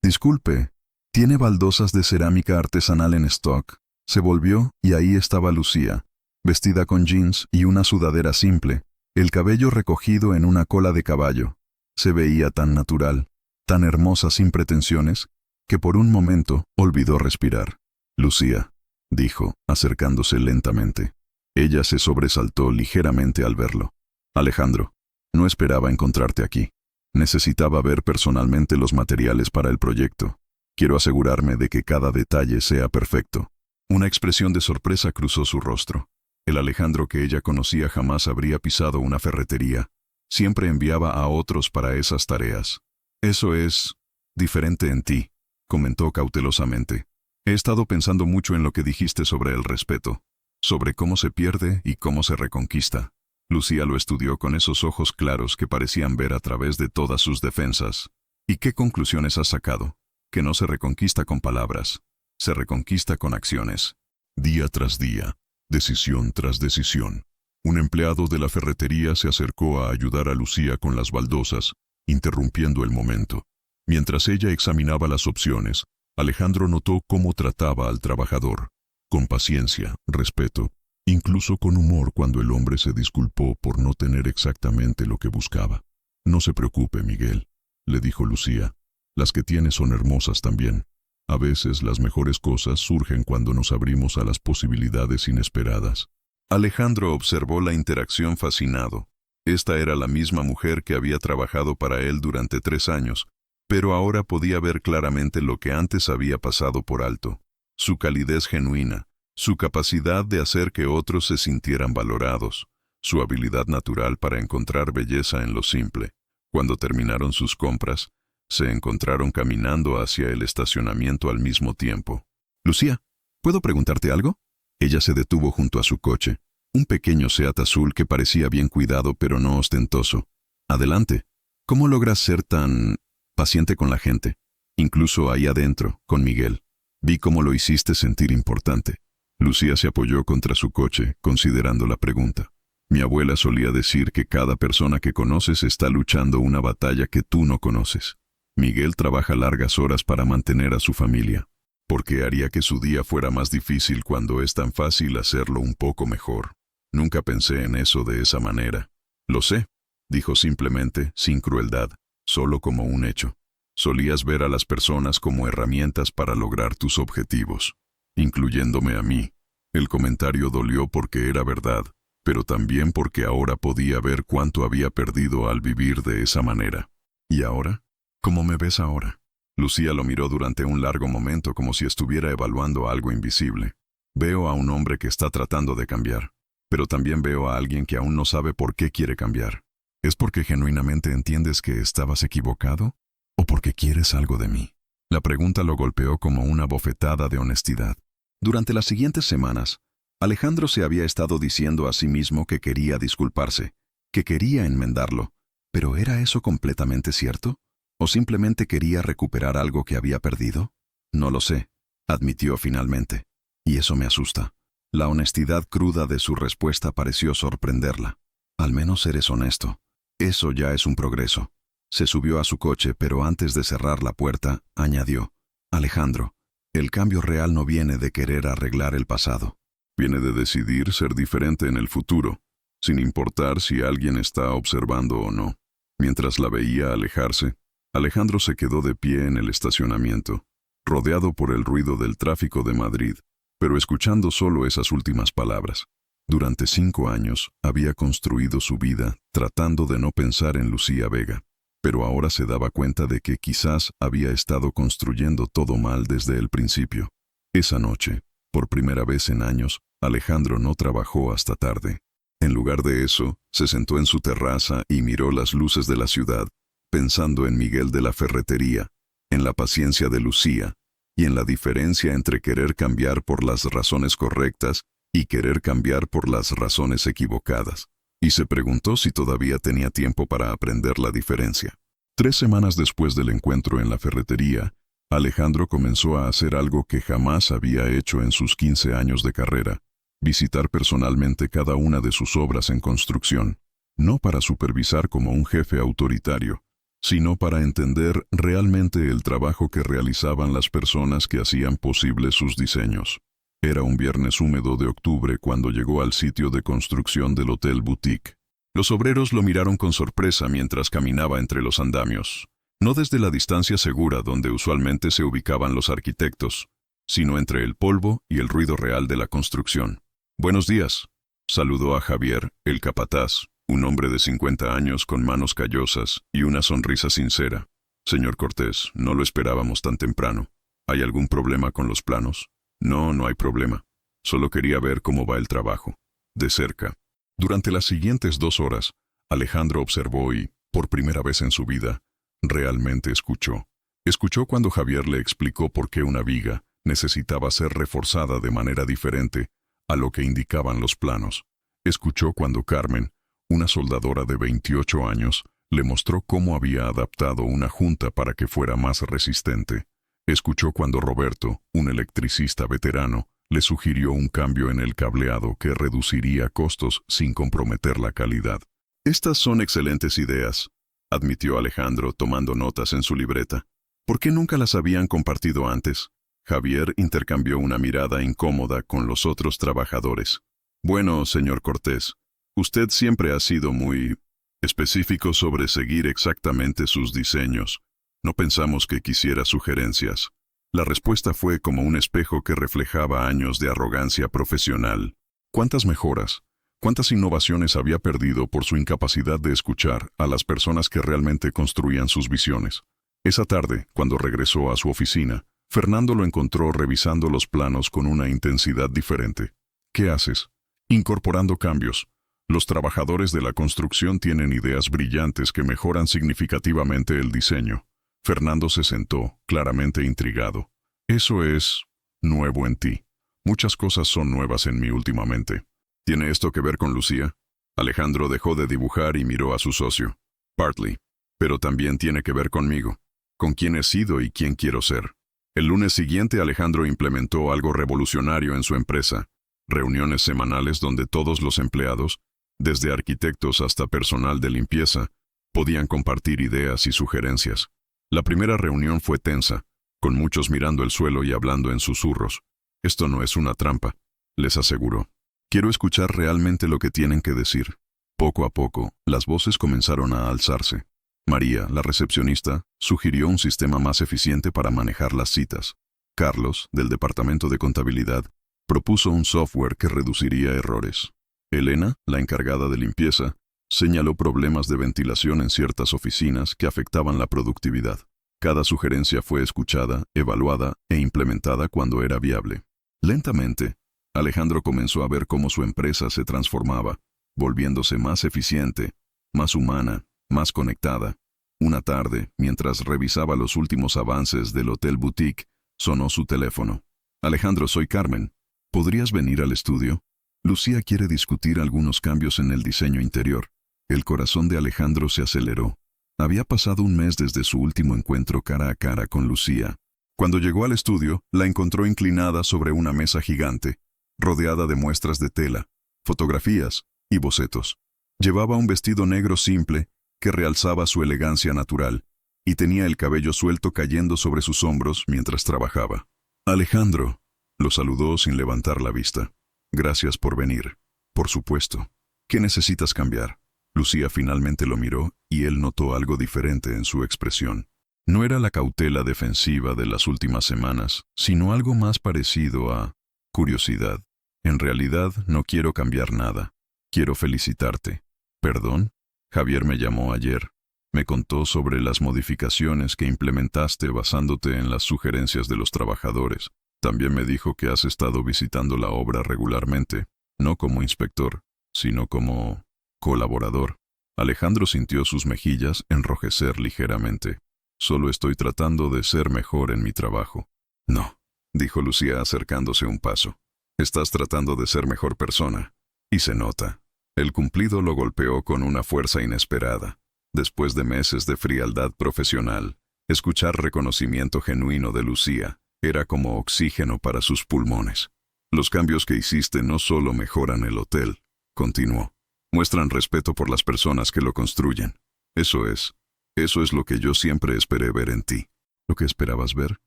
«Disculpe, ¿tiene baldosas de cerámica artesanal en stock?» Se volvió y ahí estaba Lucía, vestida con jeans y una sudadera simple, el cabello recogido en una cola de caballo. Se veía tan natural, tan hermosa sin pretensiones, que por un momento olvidó respirar. «Lucía», dijo, acercándose lentamente. Ella se sobresaltó ligeramente al verlo. «Alejandro, no esperaba encontrarte aquí. Necesitaba ver personalmente los materiales para el proyecto. Quiero asegurarme de que cada detalle sea perfecto». Una expresión de sorpresa cruzó su rostro. El Alejandro que ella conocía jamás habría pisado una ferretería. Siempre enviaba a otros para esas tareas. «Eso es diferente en ti», comentó cautelosamente. «He estado pensando mucho en lo que dijiste sobre el respeto, sobre cómo se pierde y cómo se reconquista». Lucía lo estudió con esos ojos claros que parecían ver a través de todas sus defensas. «¿Y qué conclusiones has sacado?» «Que no se reconquista con palabras, se reconquista con acciones». Día tras día, decisión tras decisión, un empleado de la ferretería se acercó a ayudar a Lucía con las baldosas, interrumpiendo el momento. Mientras ella examinaba las opciones, Alejandro notó cómo trataba al trabajador, con paciencia, respeto, incluso con humor cuando el hombre se disculpó por no tener exactamente lo que buscaba. «No se preocupe, Miguel», le dijo Lucía, «las que tiene son hermosas también. A veces las mejores cosas surgen cuando nos abrimos a las posibilidades inesperadas». Alejandro observó la interacción fascinado. Esta era la misma mujer que había trabajado para él durante 3 años, pero ahora podía ver claramente lo que antes había pasado por alto. Su calidez genuina, su capacidad de hacer que otros se sintieran valorados, su habilidad natural para encontrar belleza en lo simple. Cuando terminaron sus compras, se encontraron caminando hacia el estacionamiento al mismo tiempo. «Lucía, ¿puedo preguntarte algo?» Ella se detuvo junto a su coche, un pequeño Seat azul que parecía bien cuidado pero no ostentoso. «Adelante. ¿Cómo logras ser tan paciente con la gente? Incluso ahí adentro, con Miguel. Vi cómo lo hiciste sentir importante». Lucía se apoyó contra su coche, considerando la pregunta. «Mi abuela solía decir que cada persona que conoces está luchando una batalla que tú no conoces. Miguel trabaja largas horas para mantener a su familia. ¿Por qué haría que su día fuera más difícil cuando es tan fácil hacerlo un poco mejor? Nunca pensé en eso de esa manera». «Lo sé», dijo simplemente, sin crueldad, solo como un hecho. «Solías ver a las personas como herramientas para lograr tus objetivos, incluyéndome a mí». El comentario dolió porque era verdad, pero también porque ahora podía ver cuánto había perdido al vivir de esa manera. «¿Y ahora? ¿Cómo me ves ahora?» Lucía lo miró durante un largo momento como si estuviera evaluando algo invisible. «Veo a un hombre que está tratando de cambiar, pero también veo a alguien que aún no sabe por qué quiere cambiar. ¿Es porque genuinamente entiendes que estabas equivocado? ¿O porque quieres algo de mí?» La pregunta lo golpeó como una bofetada de honestidad. Durante las siguientes semanas, Alejandro se había estado diciendo a sí mismo que quería disculparse, que quería enmendarlo. ¿Pero era eso completamente cierto? ¿O simplemente quería recuperar algo que había perdido? No lo sé. admitió finalmente. Y eso me asusta. La honestidad cruda de su respuesta pareció sorprenderla. Al menos eres honesto. Eso ya es un progreso. Se subió a su coche, pero antes de cerrar la puerta, añadió: Alejandro, el cambio real no viene de querer arreglar el pasado. Viene de decidir ser diferente en el futuro, sin importar si alguien está observando o no. Mientras la veía alejarse, Alejandro se quedó de pie en el estacionamiento, rodeado por el ruido del tráfico de Madrid, pero escuchando solo esas últimas palabras. Durante 5 años había construido su vida tratando de no pensar en Lucía Vega, pero ahora se daba cuenta de que quizás había estado construyendo todo mal desde el principio. Esa noche, por primera vez en años, Alejandro no trabajó hasta tarde. En lugar de eso, se sentó en su terraza y miró las luces de la ciudad, pensando en Miguel de la Ferretería, en la paciencia de Lucía, y en la diferencia entre querer cambiar por las razones correctas y querer cambiar por las razones equivocadas. Y se preguntó si todavía tenía tiempo para aprender la diferencia. 3 semanas después del encuentro en la ferretería, Alejandro comenzó a hacer algo que jamás había hecho en sus 15 años de carrera: visitar personalmente cada una de sus obras en construcción, no para supervisar como un jefe autoritario, sino para entender realmente el trabajo que realizaban las personas que hacían posible sus diseños. Era un viernes húmedo de octubre cuando llegó al sitio de construcción del Hotel Boutique. Los obreros lo miraron con sorpresa mientras caminaba entre los andamios, no desde la distancia segura donde usualmente se ubicaban los arquitectos, sino entre el polvo y el ruido real de la construcción. «Buenos días», saludó a Javier, el capataz, un hombre de 50 años con manos callosas y una sonrisa sincera. «Señor Cortés, no lo esperábamos tan temprano. ¿Hay algún problema con los planos?» «No, no hay problema. Solo quería ver cómo va el trabajo. De cerca». Durante las siguientes 2 horas, Alejandro observó y, por primera vez en su vida, realmente escuchó. Escuchó cuando Javier le explicó por qué una viga necesitaba ser reforzada de manera diferente a lo que indicaban los planos. Escuchó cuando Carmen, una soldadora de 28 años, le mostró cómo había adaptado una junta para que fuera más resistente. Escuchó cuando Roberto, un electricista veterano, le sugirió un cambio en el cableado que reduciría costos sin comprometer la calidad. «Estas son excelentes ideas», admitió Alejandro tomando notas en su libreta. «¿Por qué nunca las habían compartido antes?» Javier intercambió una mirada incómoda con los otros trabajadores. «Bueno, señor Cortés, usted siempre ha sido muy específico sobre seguir exactamente sus diseños. No pensamos que quisiera sugerencias». La respuesta fue como un espejo que reflejaba años de arrogancia profesional. ¿Cuántas mejoras, cuántas innovaciones había perdido por su incapacidad de escuchar a las personas que realmente construían sus visiones? Esa tarde, cuando regresó a su oficina, Fernando lo encontró revisando los planos con una intensidad diferente. «¿Qué haces?» «Incorporando cambios. Los trabajadores de la construcción tienen ideas brillantes que mejoran significativamente el diseño». Fernando se sentó, claramente intrigado. «Eso es nuevo en ti. Muchas cosas son nuevas en mí últimamente. ¿Tiene esto que ver con Lucía?» Alejandro dejó de dibujar y miró a su socio. «Partly. Pero también tiene que ver conmigo. Con quién he sido y quién quiero ser». El lunes siguiente Alejandro implementó algo revolucionario en su empresa: reuniones semanales donde todos los empleados, desde arquitectos hasta personal de limpieza, podían compartir ideas y sugerencias. La primera reunión fue tensa, con muchos mirando el suelo y hablando en susurros. «Esto no es una trampa», les aseguró. «Quiero escuchar realmente lo que tienen que decir». Poco a poco, las voces comenzaron a alzarse. María, la recepcionista, sugirió un sistema más eficiente para manejar las citas. Carlos, del departamento de contabilidad, propuso un software que reduciría errores. Elena, la encargada de limpieza, señaló problemas de ventilación en ciertas oficinas que afectaban la productividad. Cada sugerencia fue escuchada, evaluada e implementada cuando era viable. Lentamente, Alejandro comenzó a ver cómo su empresa se transformaba, volviéndose más eficiente, más humana, más conectada. Una tarde, mientras revisaba los últimos avances del Hotel Boutique, sonó su teléfono. «Alejandro, soy Carmen. ¿Podrías venir al estudio? Lucía quiere discutir algunos cambios en el diseño interior». El corazón de Alejandro se aceleró. Había pasado un mes desde su último encuentro cara a cara con Lucía. Cuando llegó al estudio, la encontró inclinada sobre una mesa gigante, rodeada de muestras de tela, fotografías y bocetos. Llevaba un vestido negro simple que realzaba su elegancia natural, y tenía el cabello suelto cayendo sobre sus hombros mientras trabajaba. Alejandro, lo saludó sin levantar la vista. Gracias por venir. Por supuesto. ¿Qué necesitas cambiar? Lucía finalmente lo miró y él notó algo diferente en su expresión. No era la cautela defensiva de las últimas semanas, sino algo más parecido a curiosidad. En realidad, no quiero cambiar nada. Quiero felicitarte. ¿Perdón? Javier me llamó ayer. Me contó sobre las modificaciones que implementaste basándote en las sugerencias de los trabajadores. También me dijo que has estado visitando la obra regularmente, no como inspector, sino como colaborador. Alejandro sintió sus mejillas enrojecer ligeramente. Solo estoy tratando de ser mejor en mi trabajo. No, dijo Lucía acercándose un paso. Estás tratando de ser mejor persona. Y se nota. El cumplido lo golpeó con una fuerza inesperada. Después de meses de frialdad profesional, escuchar reconocimiento genuino de Lucía era como oxígeno para sus pulmones. Los cambios que hiciste no solo mejoran el hotel, continuó, muestran respeto por las personas que lo construyen. Eso es lo que yo siempre esperé ver en ti. ¿Lo que esperabas ver?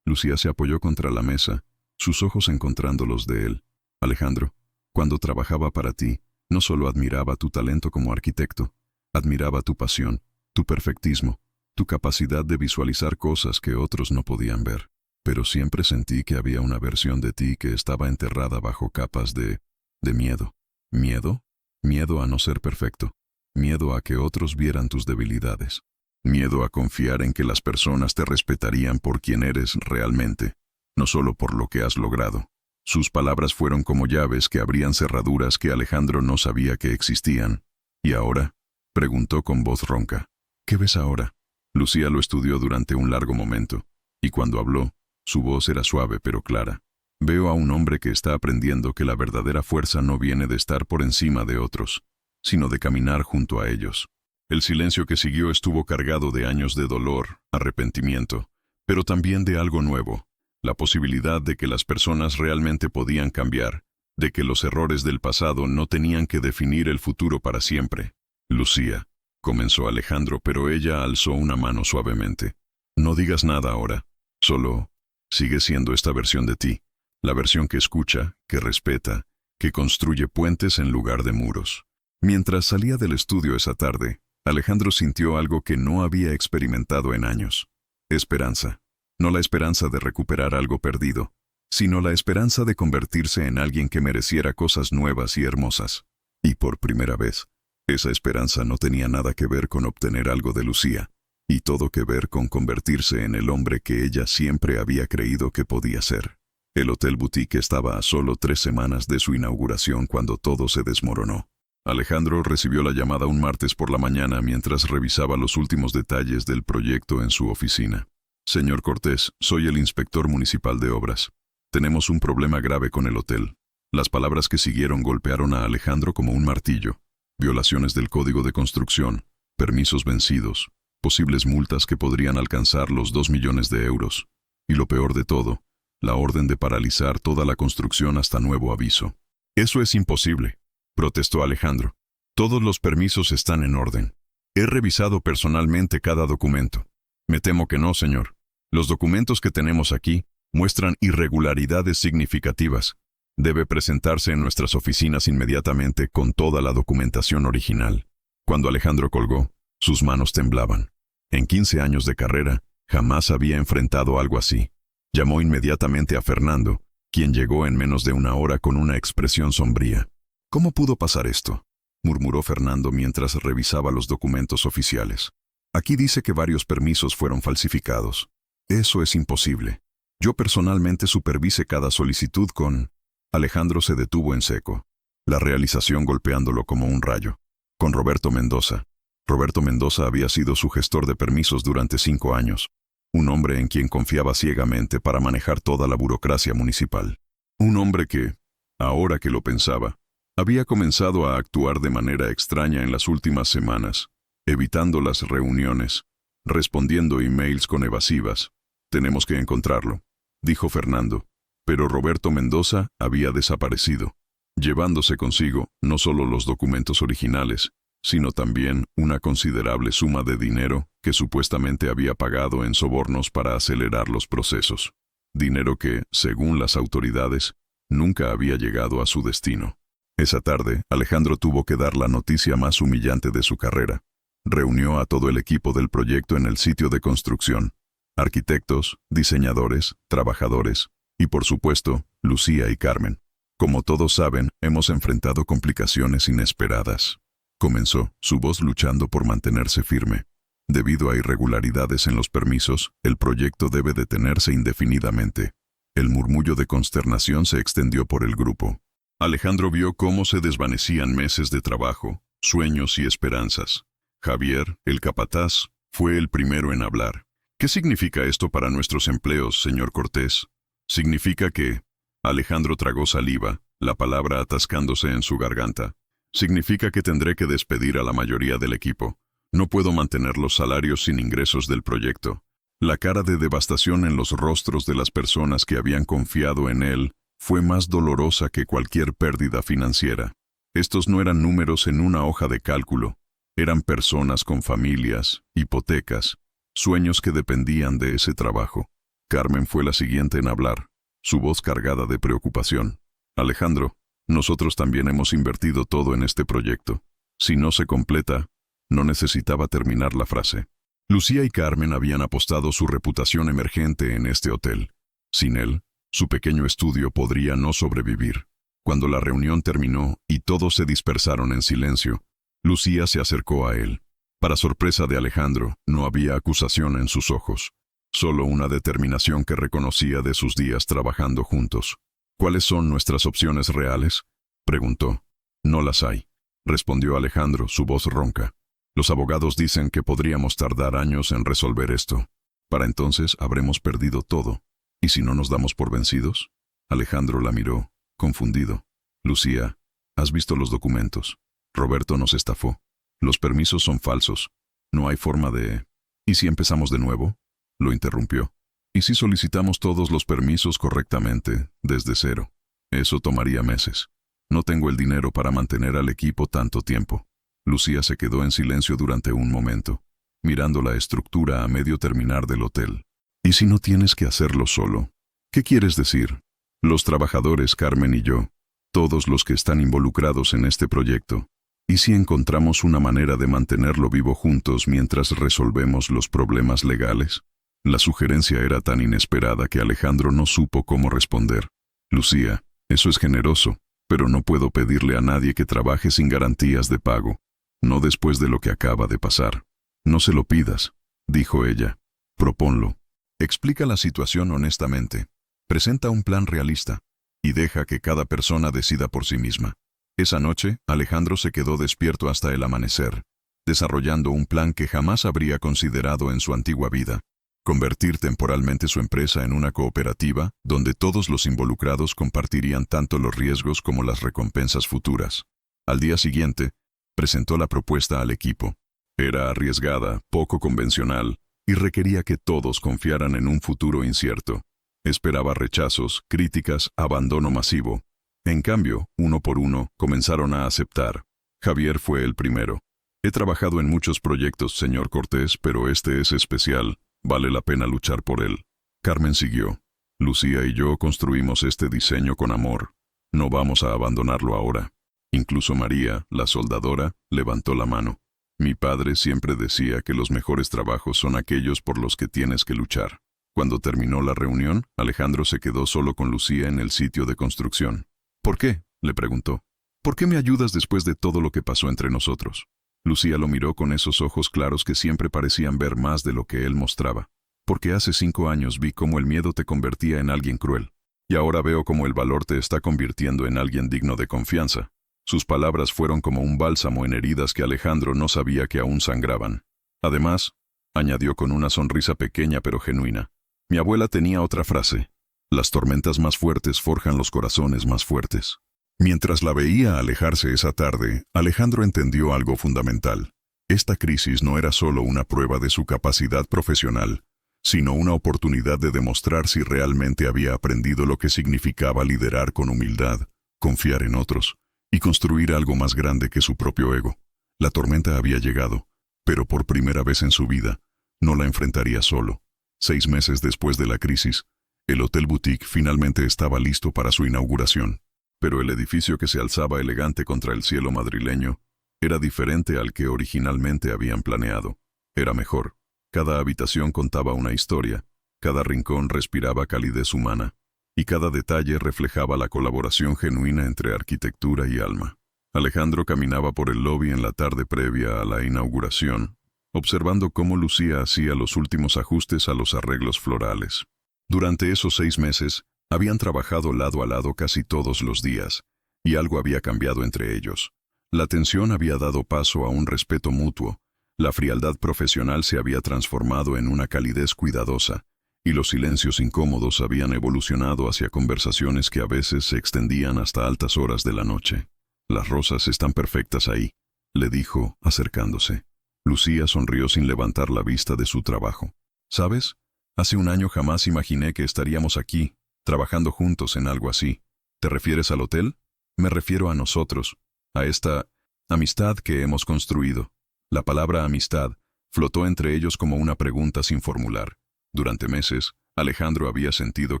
Lucía se apoyó contra la mesa, sus ojos encontrando los de él. Alejandro, cuando trabajaba para ti, no solo admiraba tu talento como arquitecto, admiraba tu pasión, tu perfectismo, tu capacidad de visualizar cosas que otros no podían ver. Pero siempre sentí que había una versión de ti que estaba enterrada bajo capas de miedo. ¿Miedo? Miedo a no ser perfecto. Miedo a que otros vieran tus debilidades. Miedo a confiar en que las personas te respetarían por quien eres realmente, no solo por lo que has logrado. Sus palabras fueron como llaves que abrían cerraduras que Alejandro no sabía que existían. ¿Y ahora? Preguntó con voz ronca. ¿Qué ves ahora? Lucía lo estudió durante un largo momento, y cuando habló, su voz era suave pero clara. Veo a un hombre que está aprendiendo que la verdadera fuerza no viene de estar por encima de otros, sino de caminar junto a ellos. El silencio que siguió estuvo cargado de años de dolor, arrepentimiento, pero también de algo nuevo, la posibilidad de que las personas realmente podían cambiar, de que los errores del pasado no tenían que definir el futuro para siempre. Lucía, comenzó Alejandro, pero ella alzó una mano suavemente. No digas nada ahora, solo sigue siendo esta versión de ti, la versión que escucha, que respeta, que construye puentes en lugar de muros. Mientras salía del estudio esa tarde, Alejandro sintió algo que no había experimentado en años. Esperanza. No la esperanza de recuperar algo perdido, sino la esperanza de convertirse en alguien que mereciera cosas nuevas y hermosas. Y por primera vez, esa esperanza no tenía nada que ver con obtener algo de Lucía, y todo que ver con convertirse en el hombre que ella siempre había creído que podía ser. El Hotel Boutique estaba a solo 3 semanas de su inauguración cuando todo se desmoronó. Alejandro recibió la llamada un martes por la mañana mientras revisaba los últimos detalles del proyecto en su oficina. Señor Cortés, soy el inspector municipal de obras. Tenemos un problema grave con el hotel. Las palabras que siguieron golpearon a Alejandro como un martillo. Violaciones del Código de Construcción, permisos vencidos, posibles multas que podrían alcanzar los 2 millones de euros. Y lo peor de todo, la orden de paralizar toda la construcción hasta nuevo aviso. Eso es imposible, protestó Alejandro. Todos los permisos están en orden. He revisado personalmente cada documento. Me temo que no, señor. Los documentos que tenemos aquí muestran irregularidades significativas. Debe presentarse en nuestras oficinas inmediatamente con toda la documentación original. Cuando Alejandro colgó, sus manos temblaban. En 15 años de carrera, jamás había enfrentado algo así. Llamó inmediatamente a Fernando, quien llegó en menos de una hora con una expresión sombría. ¿Cómo pudo pasar esto?, murmuró Fernando mientras revisaba los documentos oficiales. Aquí dice que varios permisos fueron falsificados. Eso es imposible. Yo personalmente supervise cada solicitud con... Alejandro se detuvo en seco, la realización golpeándolo como un rayo. Con Roberto Mendoza. Roberto Mendoza había sido su gestor de permisos durante 5 años. Un hombre en quien confiaba ciegamente para manejar toda la burocracia municipal. Un hombre que, ahora que lo pensaba, había comenzado a actuar de manera extraña en las últimas semanas, evitando las reuniones, respondiendo emails con evasivas, Tenemos que encontrarlo, dijo Fernando. Pero Roberto Mendoza había desaparecido, llevándose consigo no solo los documentos originales, sino también una considerable suma de dinero que supuestamente había pagado en sobornos para acelerar los procesos. Dinero que, según las autoridades, nunca había llegado a su destino. Esa tarde, Alejandro tuvo que dar la noticia más humillante de su carrera. Reunió a todo el equipo del proyecto en el sitio de construcción. Arquitectos, diseñadores, trabajadores y, por supuesto, Lucía y Carmen. Como todos saben, hemos enfrentado complicaciones inesperadas. Comenzó, su voz luchando por mantenerse firme. Debido a irregularidades en los permisos, el proyecto debe detenerse indefinidamente. El murmullo de consternación se extendió por el grupo. Alejandro vio cómo se desvanecían meses de trabajo, sueños y esperanzas. Javier, el capataz, fue el primero en hablar. ¿Qué significa esto para nuestros empleos, señor Cortés? Significa que... Alejandro tragó saliva, la palabra atascándose en su garganta. Significa que tendré que despedir a la mayoría del equipo. No puedo mantener los salarios sin ingresos del proyecto. La cara de devastación en los rostros de las personas que habían confiado en él fue más dolorosa que cualquier pérdida financiera. Estos no eran números en una hoja de cálculo. Eran personas con familias, hipotecas, sueños que dependían de ese trabajo. Carmen fue la siguiente en hablar, su voz cargada de preocupación. Alejandro, nosotros también hemos invertido todo en este proyecto. Si no se completa, no necesitaba terminar la frase. Lucía y Carmen habían apostado su reputación emergente en este hotel. Sin él, su pequeño estudio podría no sobrevivir. Cuando la reunión terminó y todos se dispersaron en silencio, Lucía se acercó a él. Para sorpresa de Alejandro, no había acusación en sus ojos, solo una determinación que reconocía de sus días trabajando juntos. ¿Cuáles son nuestras opciones reales?, preguntó. No las hay, respondió Alejandro, su voz ronca. Los abogados dicen que podríamos tardar años en resolver esto. Para entonces habremos perdido todo. ¿Y si no nos damos por vencidos? Alejandro la miró, confundido. Lucía, ¿has visto los documentos? Roberto nos estafó. Los permisos son falsos. No hay forma de... ¿Y si empezamos de nuevo?, lo interrumpió. ¿Y si solicitamos todos los permisos correctamente, desde cero? Eso tomaría meses. No tengo el dinero para mantener al equipo tanto tiempo. Lucía se quedó en silencio durante un momento, mirando la estructura a medio terminar del hotel. ¿Y si no tienes que hacerlo solo? ¿Qué quieres decir? Los trabajadores, Carmen y yo, todos los que están involucrados en este proyecto. ¿Y si encontramos una manera de mantenerlo vivo juntos mientras resolvemos los problemas legales? La sugerencia era tan inesperada que Alejandro no supo cómo responder. Lucía, eso es generoso, pero no puedo pedirle a nadie que trabaje sin garantías de pago. No después de lo que acaba de pasar. No se lo pidas, dijo ella. Proponlo. Explica la situación honestamente. Presenta un plan realista y deja que cada persona decida por sí misma. Esa noche, Alejandro se quedó despierto hasta el amanecer, desarrollando un plan que jamás habría considerado en su antigua vida. Convertir temporalmente su empresa en una cooperativa donde todos los involucrados compartirían tanto los riesgos como las recompensas futuras. Al día siguiente, presentó la propuesta al equipo. Era arriesgada, poco convencional, y requería que todos confiaran en un futuro incierto. Esperaba rechazos, críticas, abandono masivo. En cambio, uno por uno, comenzaron a aceptar. Javier fue el primero. He trabajado en muchos proyectos, señor Cortés, pero este es especial. Vale la pena luchar por él. Carmen siguió. Lucía y yo construimos este diseño con amor. No vamos a abandonarlo ahora. Incluso María, la soldadora, levantó la mano. Mi padre siempre decía que los mejores trabajos son aquellos por los que tienes que luchar. Cuando terminó la reunión, Alejandro se quedó solo con Lucía en el sitio de construcción. ¿Por qué?, le preguntó. ¿Por qué me ayudas después de todo lo que pasó entre nosotros? Lucía lo miró con esos ojos claros que siempre parecían ver más de lo que él mostraba. Porque hace 5 años vi cómo el miedo te convertía en alguien cruel. Y ahora veo cómo el valor te está convirtiendo en alguien digno de confianza. Sus palabras fueron como un bálsamo en heridas que Alejandro no sabía que aún sangraban. Además, añadió con una sonrisa pequeña pero genuina, mi abuela tenía otra frase. Las tormentas más fuertes forjan los corazones más fuertes. Mientras la veía alejarse esa tarde, Alejandro entendió algo fundamental. Esta crisis no era solo una prueba de su capacidad profesional, sino una oportunidad de demostrar si realmente había aprendido lo que significaba liderar con humildad, confiar en otros y construir algo más grande que su propio ego. La tormenta había llegado, pero por primera vez en su vida, no la enfrentaría solo. 6 meses después de la crisis, el Hotel Boutique finalmente estaba listo para su inauguración. Pero el edificio que se alzaba elegante contra el cielo madrileño era diferente al que originalmente habían planeado. Era mejor. Cada habitación contaba una historia, cada rincón respiraba calidez humana, y cada detalle reflejaba la colaboración genuina entre arquitectura y alma. Alejandro caminaba por el lobby en la tarde previa a la inauguración, observando cómo Lucía hacía los últimos ajustes a los arreglos florales. Durante esos 6 meses, habían trabajado lado a lado casi todos los días, y algo había cambiado entre ellos. La tensión había dado paso a un respeto mutuo, la frialdad profesional se había transformado en una calidez cuidadosa, y los silencios incómodos habían evolucionado hacia conversaciones que a veces se extendían hasta altas horas de la noche. «Las rosas están perfectas ahí», le dijo, acercándose. Lucía sonrió sin levantar la vista de su trabajo. «¿Sabes? Hace un año jamás imaginé que estaríamos aquí, trabajando juntos en algo así. ¿Te refieres al hotel? Me refiero a nosotros, a esta amistad que hemos construido». La palabra amistad flotó entre ellos como una pregunta sin formular. Durante meses, Alejandro había sentido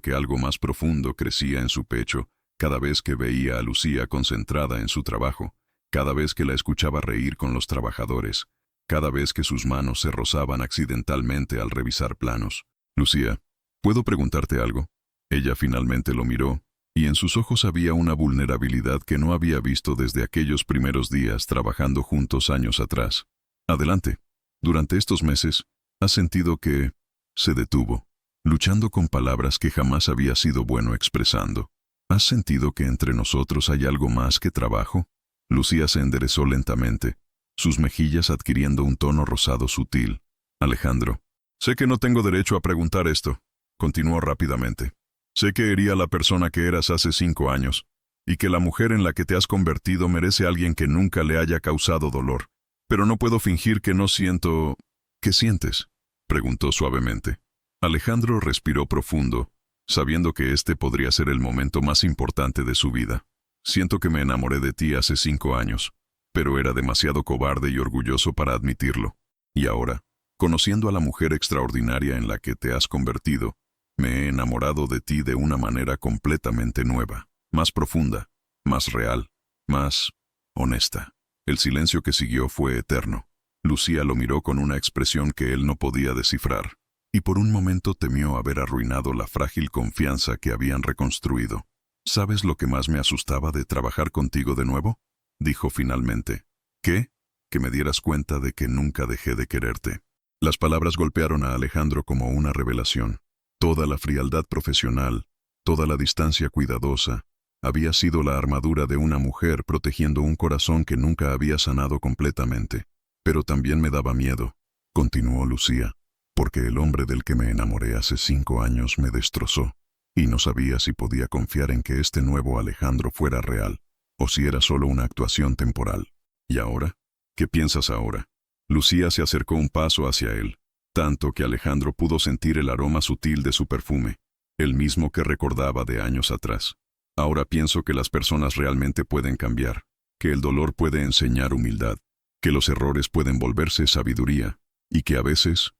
que algo más profundo crecía en su pecho cada vez que veía a Lucía concentrada en su trabajo, cada vez que la escuchaba reír con los trabajadores, cada vez que sus manos se rozaban accidentalmente al revisar planos. «Lucía, ¿puedo preguntarte algo?». Ella finalmente lo miró, y en sus ojos había una vulnerabilidad que no había visto desde aquellos primeros días trabajando juntos años atrás. «Adelante. Durante estos meses, ¿has sentido que...?» Se detuvo, luchando con palabras que jamás había sido bueno expresando. «¿Has sentido que entre nosotros hay algo más que trabajo?». Lucía se enderezó lentamente, sus mejillas adquiriendo un tono rosado sutil. «Alejandro, sé que no tengo derecho a preguntar esto», continuó rápidamente. «Sé que herí a la persona que eras hace 5 años, y que la mujer en la que te has convertido merece a alguien que nunca le haya causado dolor. Pero no puedo fingir que no siento...». «¿Qué sientes?», preguntó suavemente. Alejandro respiró profundo, sabiendo que este podría ser el momento más importante de su vida. «Siento que me enamoré de ti hace 5 años, pero era demasiado cobarde y orgulloso para admitirlo. Y ahora, conociendo a la mujer extraordinaria en la que te has convertido, me he enamorado de ti de una manera completamente nueva, más profunda, más real, más honesta». El silencio que siguió fue eterno. Lucía lo miró con una expresión que él no podía descifrar, y por un momento temió haber arruinado la frágil confianza que habían reconstruido. «¿Sabes lo que más me asustaba de trabajar contigo de nuevo?», dijo finalmente. «¿Qué? Que me dieras cuenta de que nunca dejé de quererte». Las palabras golpearon a Alejandro como una revelación. Toda la frialdad profesional, toda la distancia cuidadosa, había sido la armadura de una mujer protegiendo un corazón que nunca había sanado completamente. «Pero también me daba miedo», continuó Lucía, «porque el hombre del que me enamoré hace 5 años me destrozó, y no sabía si podía confiar en que este nuevo Alejandro fuera real, o si era solo una actuación temporal. ¿Y ahora? ¿Qué piensas ahora?». Lucía se acercó un paso hacia él, tanto que Alejandro pudo sentir el aroma sutil de su perfume, el mismo que recordaba de años atrás. «Ahora pienso que las personas realmente pueden cambiar, que el dolor puede enseñar humildad, que los errores pueden volverse sabiduría, y que a veces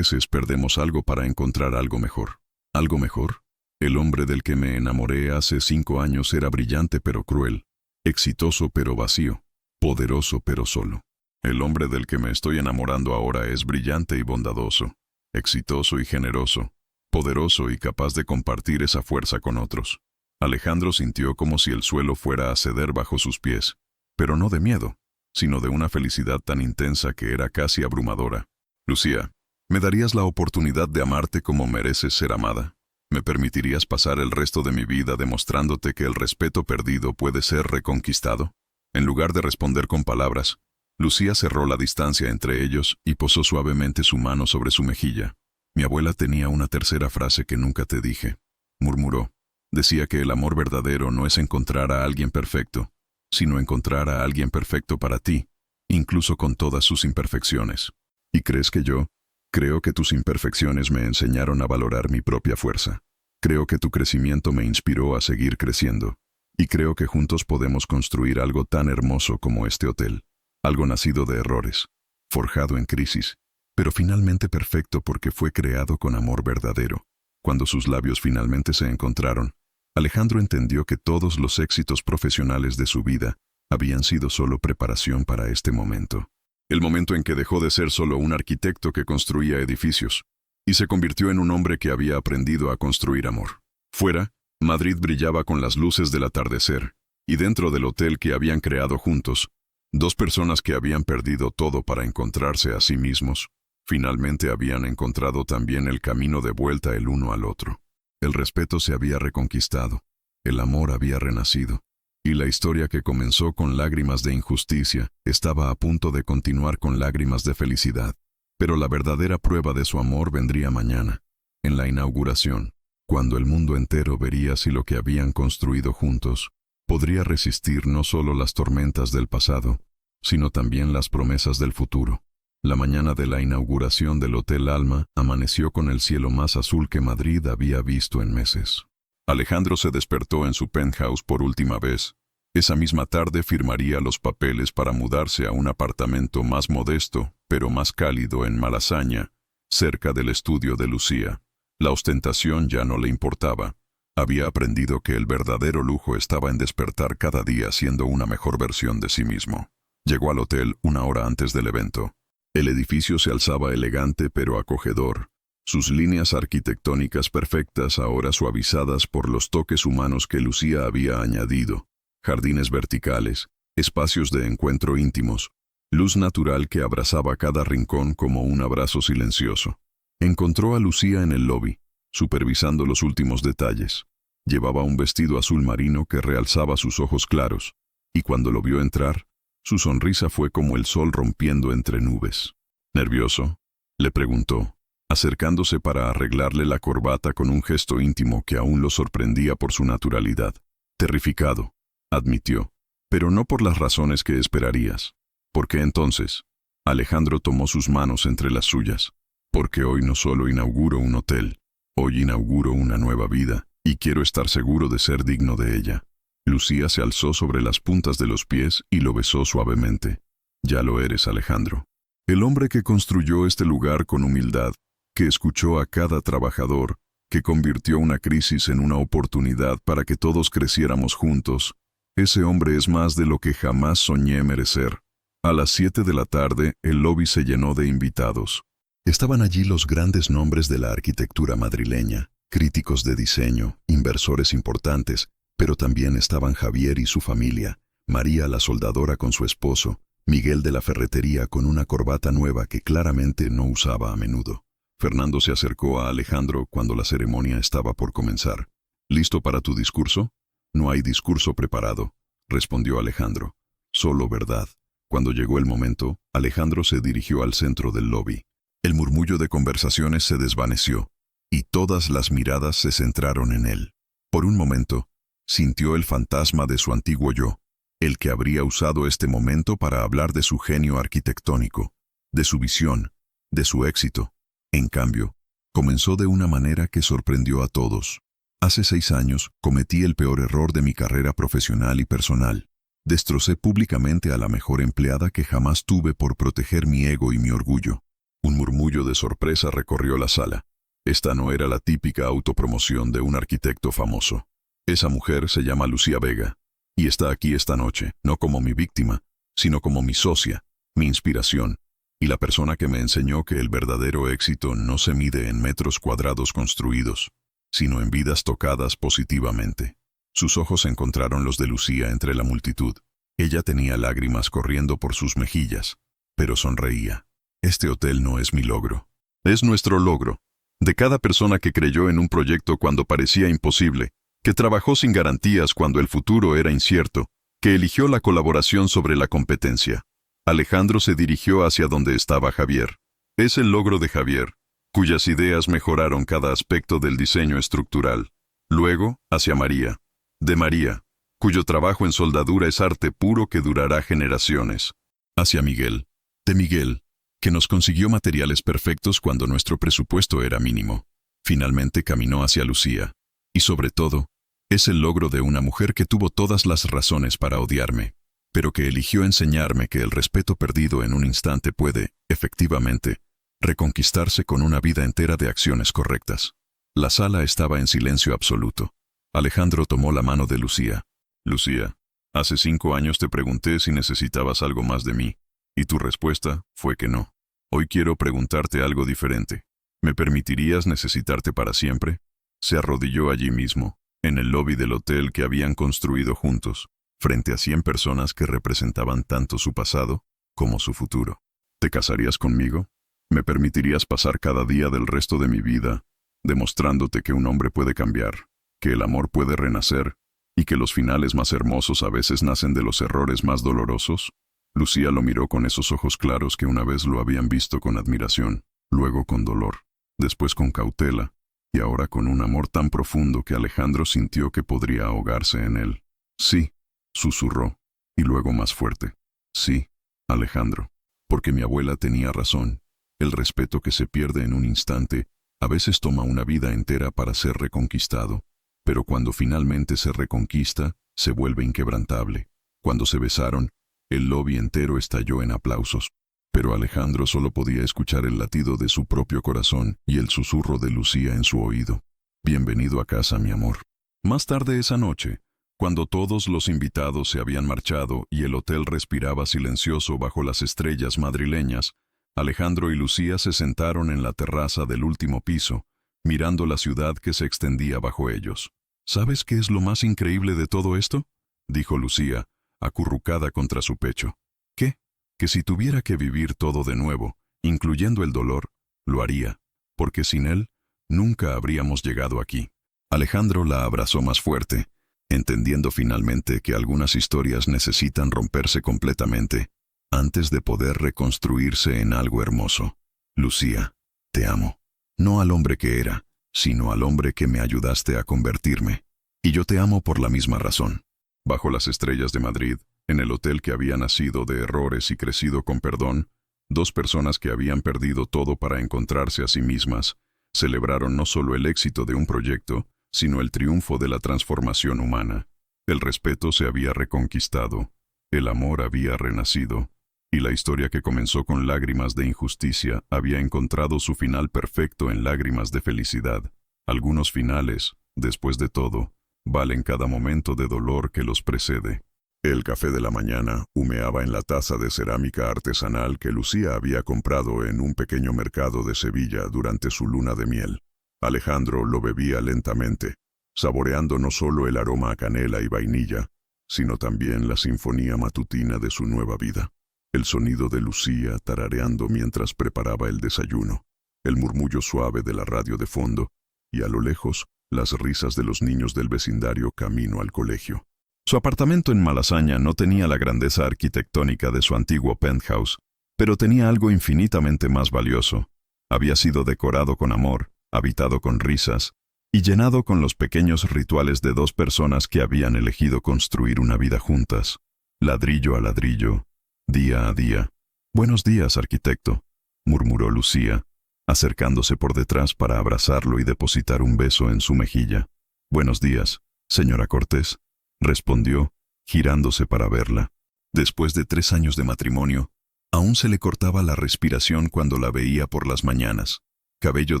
perdemos algo para encontrar algo mejor». «¿Algo mejor?». El hombre del que me enamoré hace 5 años era brillante pero cruel, exitoso pero vacío, poderoso pero solo. El hombre del que me estoy enamorando ahora es brillante y bondadoso, exitoso y generoso, poderoso y capaz de compartir esa fuerza con otros». Alejandro sintió como si el suelo fuera a ceder bajo sus pies, pero no de miedo, sino de una felicidad tan intensa que era casi abrumadora. «Lucía, ¿me darías la oportunidad de amarte como mereces ser amada? ¿Me permitirías pasar el resto de mi vida demostrándote que el respeto perdido puede ser reconquistado?». En lugar de responder con palabras, Lucía cerró la distancia entre ellos y posó suavemente su mano sobre su mejilla. «Mi abuela tenía una tercera frase que nunca te dije», murmuró. «Decía que el amor verdadero no es encontrar a alguien perfecto, sino encontrar a alguien perfecto para ti, incluso con todas sus imperfecciones». «¿Y crees que yo Creo que tus imperfecciones me enseñaron a valorar mi propia fuerza. Creo que tu crecimiento me inspiró a seguir creciendo. Y creo que juntos podemos construir algo tan hermoso como este hotel. Algo nacido de errores, forjado en crisis, pero finalmente perfecto porque fue creado con amor verdadero. Cuando sus labios finalmente se encontraron, Alejandro entendió que todos los éxitos profesionales de su vida habían sido solo preparación para este momento. El momento en que dejó de ser solo un arquitecto que construía edificios, y se convirtió en un hombre que había aprendido a construir amor. Fuera, Madrid brillaba con las luces del atardecer, y dentro del hotel que habían creado juntos, dos personas que habían perdido todo para encontrarse a sí mismos, finalmente habían encontrado también el camino de vuelta el uno al otro. El respeto se había reconquistado, el amor había renacido, y la historia que comenzó con lágrimas de injusticia estaba a punto de continuar con lágrimas de felicidad. Pero la verdadera prueba de su amor vendría mañana, en la inauguración, cuando el mundo entero vería si lo que habían construido juntos podría resistir no solo las tormentas del pasado, sino también las promesas del futuro. La mañana de la inauguración del Hotel Alma amaneció con el cielo más azul que Madrid había visto en meses. Alejandro se despertó en su penthouse por última vez. Esa misma tarde firmaría los papeles para mudarse a un apartamento más modesto, pero más cálido en Malasaña, cerca del estudio de Lucía. La ostentación ya no le importaba. Había aprendido que el verdadero lujo estaba en despertar cada día siendo una mejor versión de sí mismo. Llegó al hotel una hora antes del evento. El edificio se alzaba elegante pero acogedor, sus líneas arquitectónicas perfectas ahora suavizadas por los toques humanos que Lucía había añadido. Jardines verticales, espacios de encuentro íntimos, luz natural que abrazaba cada rincón como un abrazo silencioso. Encontró a Lucía en el lobby, supervisando los últimos detalles. Llevaba un vestido azul marino que realzaba sus ojos claros, y cuando lo vio entrar, su sonrisa fue como el sol rompiendo entre nubes. ¿Nervioso?, le preguntó, acercándose para arreglarle la corbata con un gesto íntimo que aún lo sorprendía por su naturalidad. Terrificado, admitió, pero no por las razones que esperarías. ¿Por qué entonces? Alejandro tomó sus manos entre las suyas. Porque hoy no solo inauguro un hotel, hoy inauguro una nueva vida, y quiero estar seguro de ser digno de ella. Lucía se alzó sobre las puntas de los pies y lo besó suavemente. Ya lo eres, Alejandro. El hombre que construyó este lugar con humildad, que escuchó a cada trabajador, que convirtió una crisis en una oportunidad para que todos creciéramos juntos, ese hombre es más de lo que jamás soñé merecer. A las 7 de la tarde, el lobby se llenó de invitados. Estaban allí los grandes nombres de la arquitectura madrileña, críticos de diseño, inversores importantes, pero también estaban Javier y su familia, María la soldadora con su esposo, Miguel de la ferretería con una corbata nueva que claramente no usaba a menudo. Fernando se acercó a Alejandro cuando la ceremonia estaba por comenzar. ¿Listo para tu discurso? No hay discurso preparado, respondió Alejandro. Solo verdad. Cuando llegó el momento, Alejandro se dirigió al centro del lobby. El murmullo de conversaciones se desvaneció, y todas las miradas se centraron en él. Por un momento, sintió el fantasma de su antiguo yo, el que habría usado este momento para hablar de su genio arquitectónico, de su visión, de su éxito. En cambio, comenzó de una manera que sorprendió a todos. Hace 6 años cometí el peor error de mi carrera profesional y personal. Destrocé públicamente a la mejor empleada que jamás tuve por proteger mi ego y mi orgullo. Un murmullo de sorpresa recorrió la sala. Esta no era la típica autopromoción de un arquitecto famoso. Esa mujer se llama Lucía Vega, y está aquí esta noche, no como mi víctima, sino como mi socia, mi inspiración, y la persona que me enseñó que el verdadero éxito no se mide en metros cuadrados construidos, sino en vidas tocadas positivamente. Sus ojos encontraron los de Lucía entre la multitud. Ella tenía lágrimas corriendo por sus mejillas, pero sonreía. Este hotel no es mi logro. Es nuestro logro. De cada persona que creyó en un proyecto cuando parecía imposible, que trabajó sin garantías cuando el futuro era incierto, que eligió la colaboración sobre la competencia. Alejandro se dirigió hacia donde estaba Javier. Es el logro de Javier, cuyas ideas mejoraron cada aspecto del diseño estructural. Luego, hacia María. De María, cuyo trabajo en soldadura es arte puro que durará generaciones. Hacia Miguel. De Miguel, que nos consiguió materiales perfectos cuando nuestro presupuesto era mínimo. Finalmente caminó hacia Lucía. Y sobre todo, es el logro de una mujer que tuvo todas las razones para odiarme, pero que eligió enseñarme que el respeto perdido en un instante puede, efectivamente, reconquistarse con una vida entera de acciones correctas. La sala estaba en silencio absoluto. Alejandro tomó la mano de Lucía. Lucía, hace 5 años te pregunté si necesitabas algo más de mí, y tu respuesta fue que no. Hoy quiero preguntarte algo diferente. ¿Me permitirías necesitarte para siempre? Se arrodilló allí mismo, en el lobby del hotel que habían construido juntos, frente a 100 personas que representaban tanto su pasado como su futuro. ¿Te casarías conmigo? ¿Me permitirías pasar cada día del resto de mi vida demostrándote que un hombre puede cambiar, que el amor puede renacer y que los finales más hermosos a veces nacen de los errores más dolorosos? Lucía lo miró con esos ojos claros que una vez lo habían visto con admiración, luego con dolor, después con cautela, y ahora con un amor tan profundo que Alejandro sintió que podría ahogarse en él. Sí, susurró, y luego más fuerte. Sí, Alejandro, porque mi abuela tenía razón. El respeto que se pierde en un instante a veces toma una vida entera para ser reconquistado, pero cuando finalmente se reconquista, se vuelve inquebrantable. Cuando se besaron, el lobby entero estalló en aplausos, pero Alejandro solo podía escuchar el latido de su propio corazón y el susurro de Lucía en su oído. Bienvenido a casa, mi amor. Más tarde esa noche, cuando todos los invitados se habían marchado y el hotel respiraba silencioso bajo las estrellas madrileñas, Alejandro y Lucía se sentaron en la terraza del último piso, mirando la ciudad que se extendía bajo ellos. ¿Sabes qué es lo más increíble de todo esto?, dijo Lucía, acurrucada contra su pecho. ¿Qué? Que si tuviera que vivir todo de nuevo, incluyendo el dolor, lo haría, porque sin él, nunca habríamos llegado aquí. Alejandro la abrazó más fuerte, entendiendo finalmente que algunas historias necesitan romperse completamente antes de poder reconstruirse en algo hermoso. Lucía, te amo. No al hombre que era, sino al hombre que me ayudaste a convertirme. Y yo te amo por la misma razón. Bajo las estrellas de Madrid, en el hotel que había nacido de errores y crecido con perdón, 2 personas que habían perdido todo para encontrarse a sí mismas, celebraron no solo el éxito de un proyecto, sino el triunfo de la transformación humana. El respeto se había reconquistado, el amor había renacido, y la historia que comenzó con lágrimas de injusticia había encontrado su final perfecto en lágrimas de felicidad. Algunos finales, después de todo, valen cada momento de dolor que los precede. El café de la mañana humeaba en la taza de cerámica artesanal que Lucía había comprado en un pequeño mercado de Sevilla durante su luna de miel. Alejandro lo bebía lentamente, saboreando no solo el aroma a canela y vainilla, sino también la sinfonía matutina de su nueva vida. El sonido de Lucía tarareando mientras preparaba el desayuno, el murmullo suave de la radio de fondo, y a lo lejos, las risas de los niños del vecindario camino al colegio. Su apartamento en Malasaña no tenía la grandeza arquitectónica de su antiguo penthouse, pero tenía algo infinitamente más valioso. Había sido decorado con amor, habitado con risas, y llenado con los pequeños rituales de 2 personas que habían elegido construir una vida juntas, ladrillo a ladrillo, día a día. «Buenos días, arquitecto», murmuró Lucía, acercándose por detrás para abrazarlo y depositar un beso en su mejilla. «Buenos días, señora Cortés», respondió, girándose para verla. Después de 3 años de matrimonio, aún se le cortaba la respiración cuando la veía por las mañanas. Cabello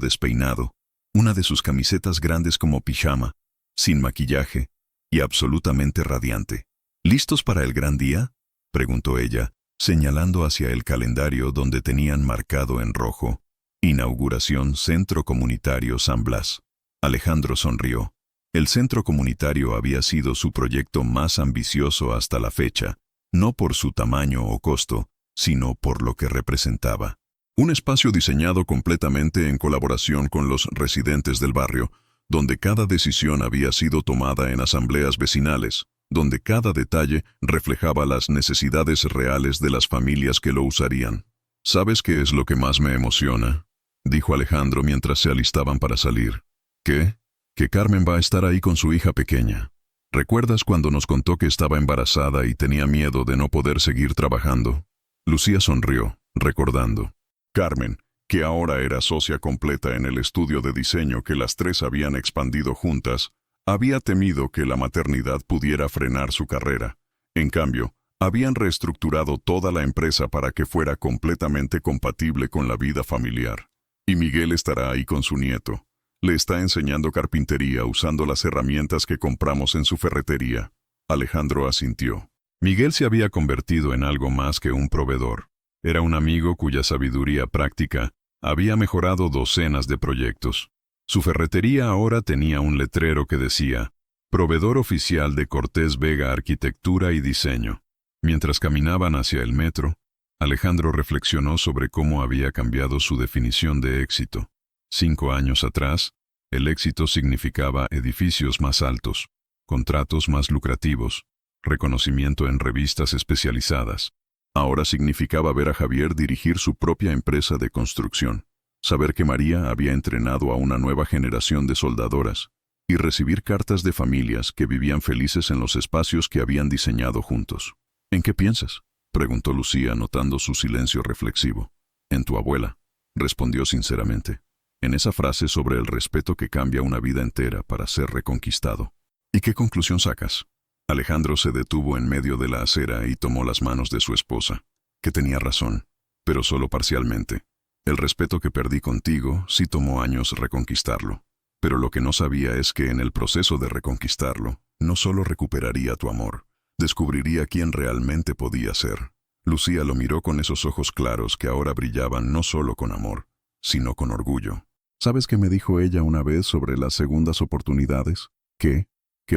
despeinado, una de sus camisetas grandes como pijama, sin maquillaje y absolutamente radiante. «¿Listos para el gran día?», preguntó ella, señalando hacia el calendario donde tenían marcado en rojo: Inauguración Centro Comunitario San Blas. Alejandro sonrió. El centro comunitario había sido su proyecto más ambicioso hasta la fecha, no por su tamaño o costo, sino por lo que representaba. Un espacio diseñado completamente en colaboración con los residentes del barrio, donde cada decisión había sido tomada en asambleas vecinales, donde cada detalle reflejaba las necesidades reales de las familias que lo usarían. «¿Sabes qué es lo que más me emociona?», dijo Alejandro mientras se alistaban para salir. «¿Qué? Que Carmen va a estar ahí con su hija pequeña. ¿Recuerdas cuando nos contó que estaba embarazada y tenía miedo de no poder seguir trabajando?». Lucía sonrió, recordando. Carmen, que ahora era socia completa en el estudio de diseño que las tres habían expandido juntas, había temido que la maternidad pudiera frenar su carrera. En cambio, habían reestructurado toda la empresa para que fuera completamente compatible con la vida familiar. Y Miguel estará ahí con su nieto. Le está enseñando carpintería usando las herramientas que compramos en su ferretería. Alejandro asintió. Miguel se había convertido en algo más que un proveedor. Era un amigo cuya sabiduría práctica había mejorado docenas de proyectos. Su ferretería ahora tenía un letrero que decía, Proveedor oficial de Cortés Vega Arquitectura y Diseño. Mientras caminaban hacia el metro, Alejandro reflexionó sobre cómo había cambiado su definición de éxito. 5 años atrás, el éxito significaba edificios más altos, contratos más lucrativos, reconocimiento en revistas especializadas. Ahora significaba ver a Javier dirigir su propia empresa de construcción, saber que María había entrenado a una nueva generación de soldadoras y recibir cartas de familias que vivían felices en los espacios que habían diseñado juntos. ¿En qué piensas?, preguntó Lucía notando su silencio reflexivo. En tu abuela, respondió sinceramente. En esa frase sobre el respeto que cambia una vida entera para ser reconquistado. ¿Y qué conclusión sacas? Alejandro se detuvo en medio de la acera y tomó las manos de su esposa, que tenía razón, pero solo parcialmente. El respeto que perdí contigo sí tomó años reconquistarlo, pero lo que no sabía es que en el proceso de reconquistarlo, no solo recuperaría tu amor, descubriría quién realmente podía ser. Lucía lo miró con esos ojos claros que ahora brillaban no solo con amor, sino con orgullo. ¿Sabes qué me dijo ella una vez sobre las segundas oportunidades? Que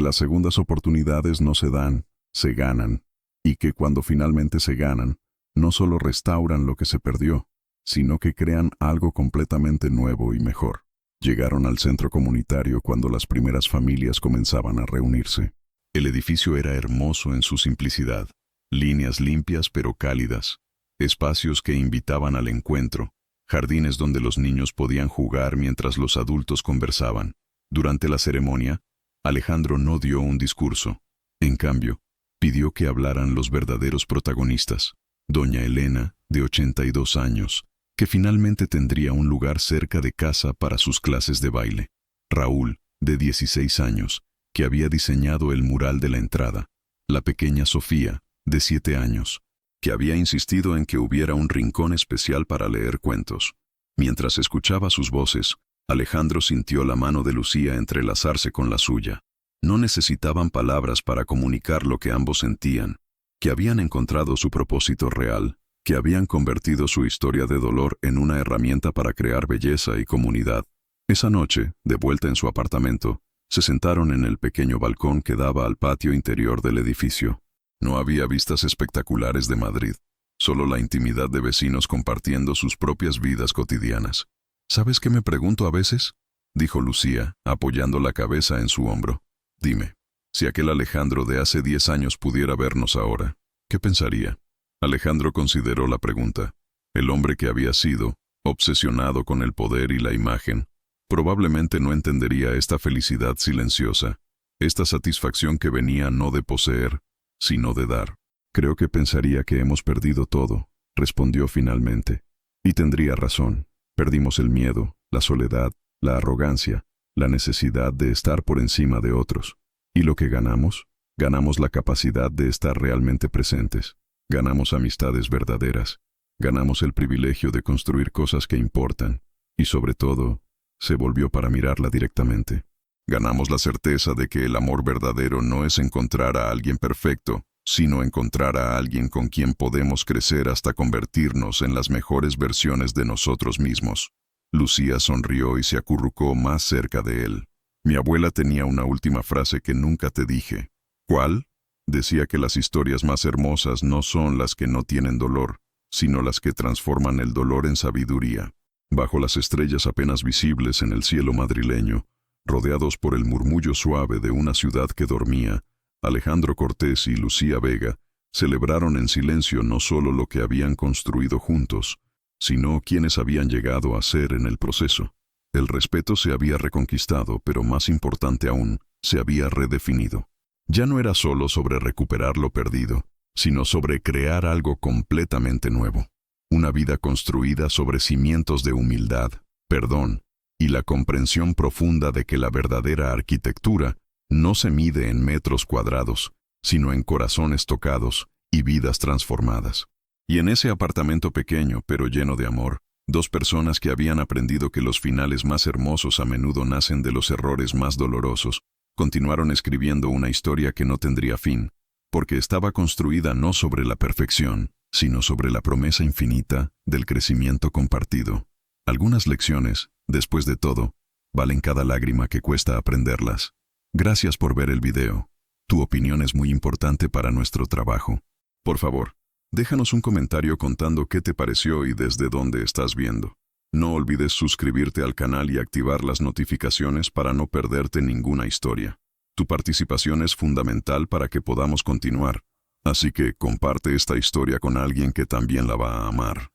las segundas oportunidades no se dan, se ganan, y que cuando finalmente se ganan, no solo restauran lo que se perdió, sino que crean algo completamente nuevo y mejor. Llegaron al centro comunitario cuando las primeras familias comenzaban a reunirse. El edificio era hermoso en su simplicidad, líneas limpias pero cálidas, espacios que invitaban al encuentro, jardines donde los niños podían jugar mientras los adultos conversaban. Durante la ceremonia, Alejandro no dio un discurso. En cambio, pidió que hablaran los verdaderos protagonistas. Doña Elena, de 82 años, que finalmente tendría un lugar cerca de casa para sus clases de baile. Raúl, de 16 años, que había diseñado el mural de la entrada. La pequeña Sofía, de 7 años, que había insistido en que hubiera un rincón especial para leer cuentos. Mientras escuchaba sus voces, Alejandro sintió la mano de Lucía entrelazarse con la suya. No necesitaban palabras para comunicar lo que ambos sentían, que habían encontrado su propósito real, que habían convertido su historia de dolor en una herramienta para crear belleza y comunidad. Esa noche, de vuelta en su apartamento, se sentaron en el pequeño balcón que daba al patio interior del edificio. No había vistas espectaculares de Madrid, solo la intimidad de vecinos compartiendo sus propias vidas cotidianas. ¿Sabes qué me pregunto a veces?, dijo Lucía, apoyando la cabeza en su hombro. Dime, si aquel Alejandro de hace 10 años pudiera vernos ahora, ¿qué pensaría? Alejandro consideró la pregunta. El hombre que había sido, obsesionado con el poder y la imagen, probablemente no entendería esta felicidad silenciosa, esta satisfacción que venía no de poseer, sino de dar. Creo que pensaría que hemos perdido todo, respondió finalmente. Y tendría razón. Perdimos el miedo, la soledad, la arrogancia, la necesidad de estar por encima de otros. ¿Y lo que ganamos? Ganamos la capacidad de estar realmente presentes. Ganamos amistades verdaderas. Ganamos el privilegio de construir cosas que importan. Y sobre todo, se volvió para mirarla directamente. Ganamos la certeza de que el amor verdadero no es encontrar a alguien perfecto, sino encontrar a alguien con quien podemos crecer hasta convertirnos en las mejores versiones de nosotros mismos. Lucía sonrió y se acurrucó más cerca de él. Mi abuela tenía una última frase que nunca te dije. ¿Cuál? Decía que las historias más hermosas no son las que no tienen dolor, sino las que transforman el dolor en sabiduría. Bajo las estrellas apenas visibles en el cielo madrileño, rodeados por el murmullo suave de una ciudad que dormía, Alejandro Cortés y Lucía Vega celebraron en silencio no solo lo que habían construido juntos, sino quienes habían llegado a ser en el proceso. El respeto se había reconquistado, pero más importante aún, se había redefinido. Ya no era solo sobre recuperar lo perdido, sino sobre crear algo completamente nuevo. Una vida construida sobre cimientos de humildad, perdón, y la comprensión profunda de que la verdadera arquitectura no se mide en metros cuadrados, sino en corazones tocados y vidas transformadas. Y en ese apartamento pequeño, pero lleno de amor, dos personas que habían aprendido que los finales más hermosos a menudo nacen de los errores más dolorosos, continuaron escribiendo una historia que no tendría fin, porque estaba construida no sobre la perfección, sino sobre la promesa infinita del crecimiento compartido. Algunas lecciones, después de todo, valen cada lágrima que cuesta aprenderlas. Gracias por ver el video. Tu opinión es muy importante para nuestro trabajo. Por favor, déjanos un comentario contando qué te pareció y desde dónde estás viendo. No olvides suscribirte al canal y activar las notificaciones para no perderte ninguna historia. Tu participación es fundamental para que podamos continuar, así que comparte esta historia con alguien que también la va a amar.